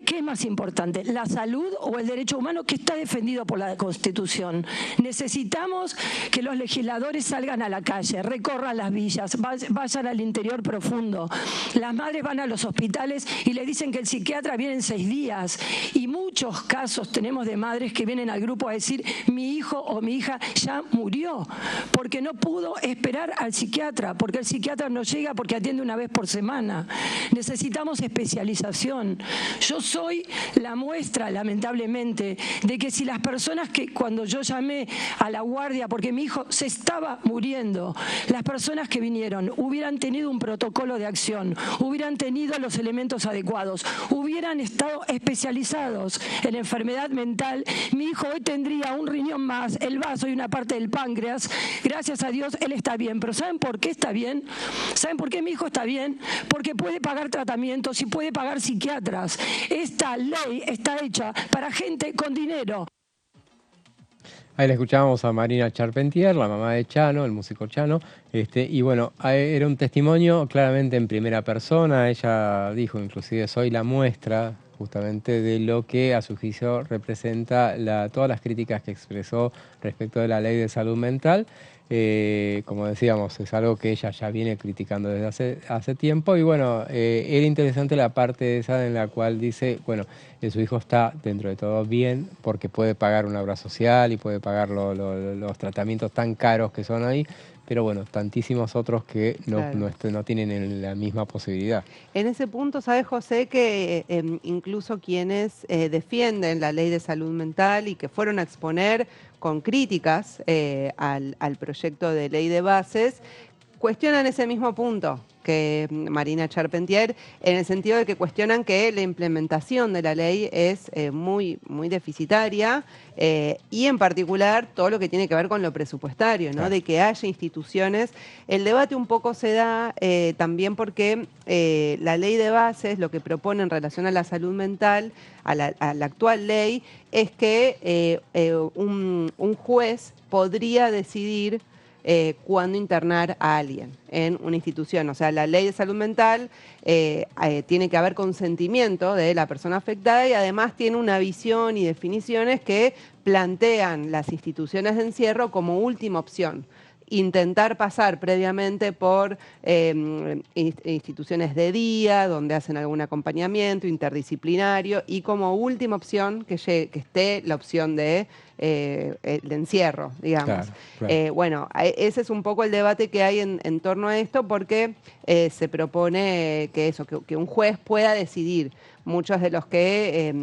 Speaker 12: ¿qué es más importante? ¿La salud o el derecho humano que está defendido por la Constitución? Necesitamos que los legisladores salgan a la calle, recorran las villas, vayan al interior profundo. Las madres van a los hospitales y le dicen que el psiquiatra viene en 6 días. Y muchos casos tenemos de madres que vienen al grupo a decir, mi hijo o mi hija ya murió, porque no pudo esperar al psiquiatra, porque el psiquiatra no llega porque atiende una vez por semana. Necesitamos especialización. Yo soy la muestra, lamentablemente, de que si las personas que cuando yo llamé a la guardia, porque mi hijo se estaba muriendo, las personas que vinieron hubieran tenido un protocolo de acción, hubieran tenido los elementos adecuados, hubieran estado especializados en enfermedad mental, mi hijo hoy tendría un riñón más, el vaso y una parte del páncreas. Gracias a Dios él está bien, pero ¿saben por qué está bien? ¿Saben por qué mi hijo está bien? Porque puede pagar tratamientos y puede pagar psiquiatras. Esta ley está hecha para gente con dinero.
Speaker 1: Ahí la escuchábamos a Marina Charpentier, la mamá de Chano, el músico Chano, y bueno, era un testimonio claramente en primera persona. Ella dijo, inclusive, soy la muestra justamente de lo que a su juicio representa todas las críticas que expresó respecto de la ley de salud mental. Como decíamos, es algo que ella ya viene criticando desde hace tiempo. Y bueno, era interesante la parte esa en la cual dice, bueno, su hijo está dentro de todo bien porque puede pagar una obra social y puede pagar los tratamientos tan caros que son ahí, pero bueno, tantísimos otros que no tienen la misma posibilidad. En
Speaker 2: ese punto, ¿sabes, José, que incluso quienes defienden la ley de salud mental y que fueron a exponer con críticas al proyecto de ley de bases, cuestionan ese mismo punto que Marina Charpentier, en el sentido de que cuestionan que la implementación de la ley es muy deficitaria y en particular todo lo que tiene que ver con lo presupuestario, ¿no? Claro. De que haya instituciones. El debate un poco se da también porque la ley de bases lo que propone en relación a la salud mental, a la actual ley, es que un juez podría decidir cuándo internar a alguien en una institución. O sea, la ley de salud mental tiene que haber consentimiento de la persona afectada y además tiene una visión y definiciones que plantean las instituciones de encierro como última opción. Intentar pasar previamente por instituciones de día, donde hacen algún acompañamiento interdisciplinario, y como última opción que esté la opción de encierro, digamos. Claro. Bueno, ese es un poco el debate que hay en torno a esto, porque se propone que un juez pueda decidir. Muchos de los que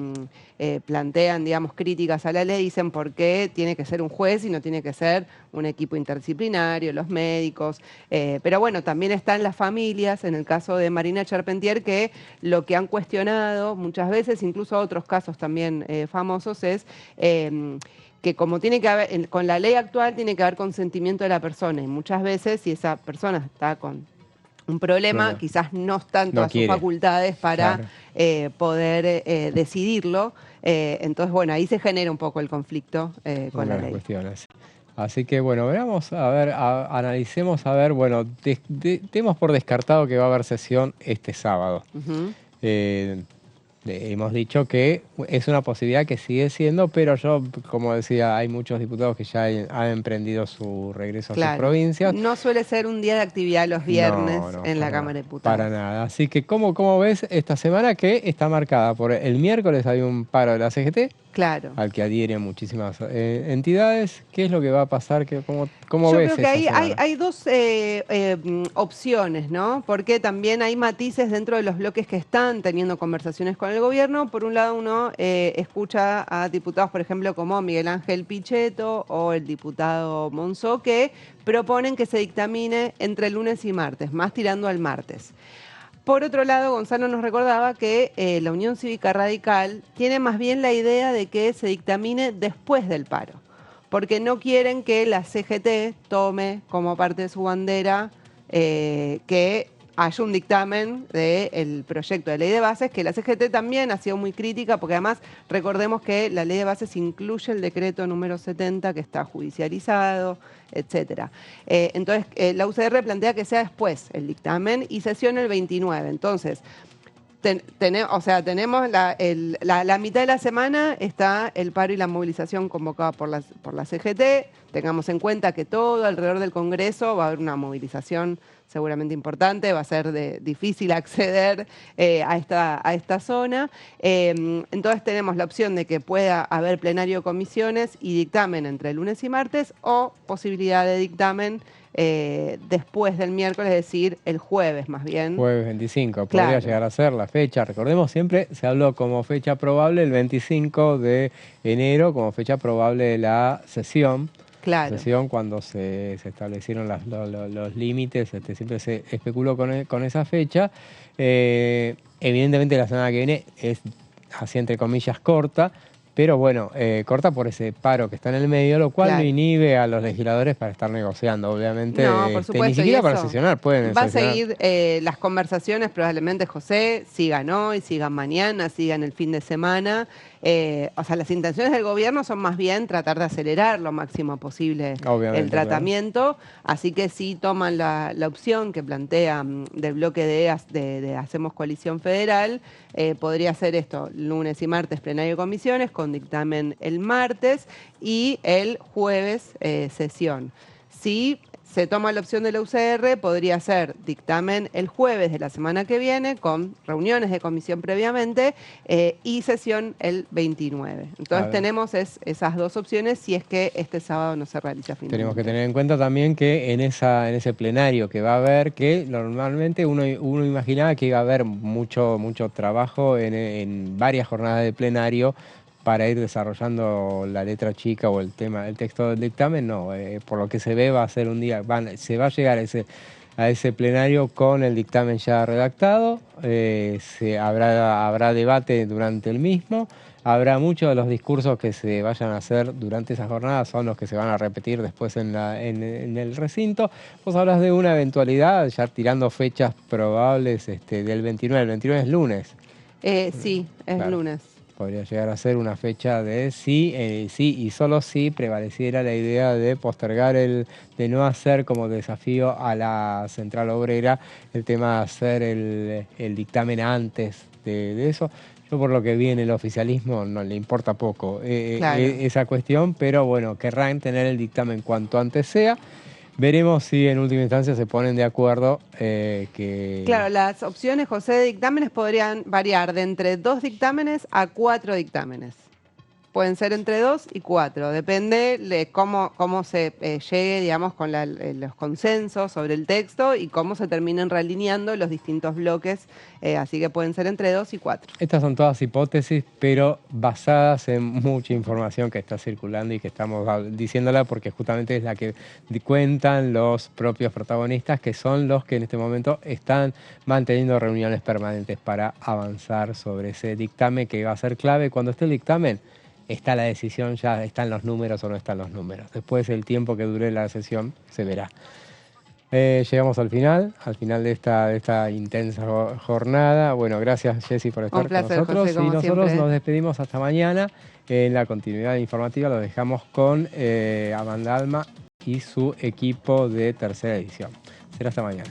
Speaker 2: plantean, digamos, críticas a la ley dicen por qué tiene que ser un juez y no tiene que ser un equipo interdisciplinario, los médicos. Pero bueno, también están las familias, en el caso de Marina Charpentier, que lo que han cuestionado muchas veces, incluso otros casos también famosos, es que como tiene que haber, con la ley actual tiene que haber consentimiento de la persona, y muchas veces si esa persona está con un problema, quizás no están todas sus facultades para poder decidirlo. Entonces, bueno, ahí se genera un poco el conflicto con la ley. Cuestiones. Así que, bueno, veamos, a ver, analicemos, a ver, bueno, demos por descartado que va a haber sesión este sábado. Hemos dicho que es una posibilidad que sigue siendo, pero yo, como decía, hay muchos diputados que ya han emprendido su regreso a sus provincias. No suele ser un día de actividad los viernes en la Cámara de Diputados. Para nada. Así que, ¿cómo ves esta semana que está marcada por el miércoles hay un paro de la CGT? Claro. Al que adhieren muchísimas entidades. ¿Qué es lo que va a pasar? ¿Cómo ves? Yo creo que hay dos opciones, ¿no? Porque también hay matices dentro de los bloques que están teniendo conversaciones con el gobierno. Por un lado, uno escucha a diputados, por ejemplo, como Miguel Ángel Pichetto o el diputado Monzó, que proponen que se dictamine entre lunes y martes, más tirando al martes. Por otro lado, Gonzalo nos recordaba que la Unión Cívica Radical tiene más bien la idea de que se dictamine después del paro, porque no quieren que la CGT tome como parte de su bandera que haya un dictamen del proyecto de ley de bases, que la CGT también ha sido muy crítica, porque además recordemos que la ley de bases incluye el decreto número 70 que está judicializado, etcétera. Entonces, la UCR plantea que sea después el dictamen y sesión el 29. Entonces, tenemos la mitad de la semana está el paro y la movilización convocada por la CGT. Tengamos en cuenta que todo alrededor del Congreso va a haber una movilización seguramente importante, va a ser difícil acceder a esta zona. Entonces tenemos la opción de que pueda haber plenario de comisiones y dictamen entre lunes y martes, o posibilidad de dictamen después del miércoles, es decir, el jueves más bien. Jueves 25, podría llegar a ser la fecha. Recordemos, siempre se habló como fecha probable el 25 de enero, como fecha probable de la sesión. Claro. Sesión cuando se establecieron los límites, siempre se especuló con esa fecha. Evidentemente la semana que viene es, así entre comillas, corta, pero bueno, corta por ese paro que está en el medio, lo cual no inhibe a los legisladores para estar negociando, obviamente. No, por supuesto, ni siquiera para sesionar pueden sesionar. Va a seguir las conversaciones, probablemente, José, sigan hoy, sigan mañana, sigan el fin de semana. O sea, las intenciones del gobierno son más bien tratar de acelerar lo máximo posible el tratamiento, así que sí toman la opción que plantea del bloque de Hacemos Coalición Federal. Podría ser esto, lunes y martes plenario de comisiones, con dictamen el martes, y el jueves sesión. Si se toma la opción de la UCR, podría ser dictamen el jueves de la semana que viene, con reuniones de comisión previamente, y sesión el 29. Entonces tenemos esas dos opciones si es que este sábado no se realiza finalmente.
Speaker 1: Tenemos que tener en cuenta también que en ese plenario que va a haber, que normalmente uno imaginaba que iba a haber mucho trabajo en varias jornadas de plenario, para ir desarrollando la letra chica o el texto del dictamen. No, por lo que se ve va a ser un día, se va a llegar a ese plenario con el dictamen ya redactado, habrá debate durante el mismo, habrá muchos de los discursos que se vayan a hacer durante esa jornada, son los que se van a repetir después en el recinto. Vos hablas de una eventualidad, ya tirando fechas probables del 29, el 29 es lunes.
Speaker 2: Sí, es claro. Lunes.
Speaker 1: Podría llegar a ser una fecha de sí y solo si prevaleciera la idea de postergar de no hacer como desafío a la Central Obrera el tema de hacer el dictamen antes de eso. Yo por lo que vi en el oficialismo no le importa poco claro. Esa cuestión, pero bueno, querrán tener el dictamen cuanto antes sea. Veremos si en última instancia se ponen de acuerdo
Speaker 2: Claro, las opciones, José, de dictámenes podrían variar de entre 2 dictámenes a 4 dictámenes. Pueden ser entre 2 y 4, depende de cómo se llegue, digamos, con los consensos sobre el texto y cómo se terminen realineando los distintos bloques, así que pueden ser entre 2 y 4.
Speaker 1: Estas son todas hipótesis, pero basadas en mucha información que está circulando y que estamos diciéndola porque justamente es la que cuentan los propios protagonistas, que son los que en este momento están manteniendo reuniones permanentes para avanzar sobre ese dictamen que va a ser clave. Cuando esté el dictamen, está la decisión, ya están los números o no están los números. Después el tiempo que dure la sesión se verá. Llegamos al final de esta intensa jornada. Bueno, gracias Jessy por estar con nosotros.
Speaker 2: José, como
Speaker 1: y nosotros
Speaker 2: siempre.
Speaker 1: Nos despedimos hasta mañana. En la continuidad informativa lo dejamos con Amanda Alma y su equipo de tercera edición. Será hasta mañana.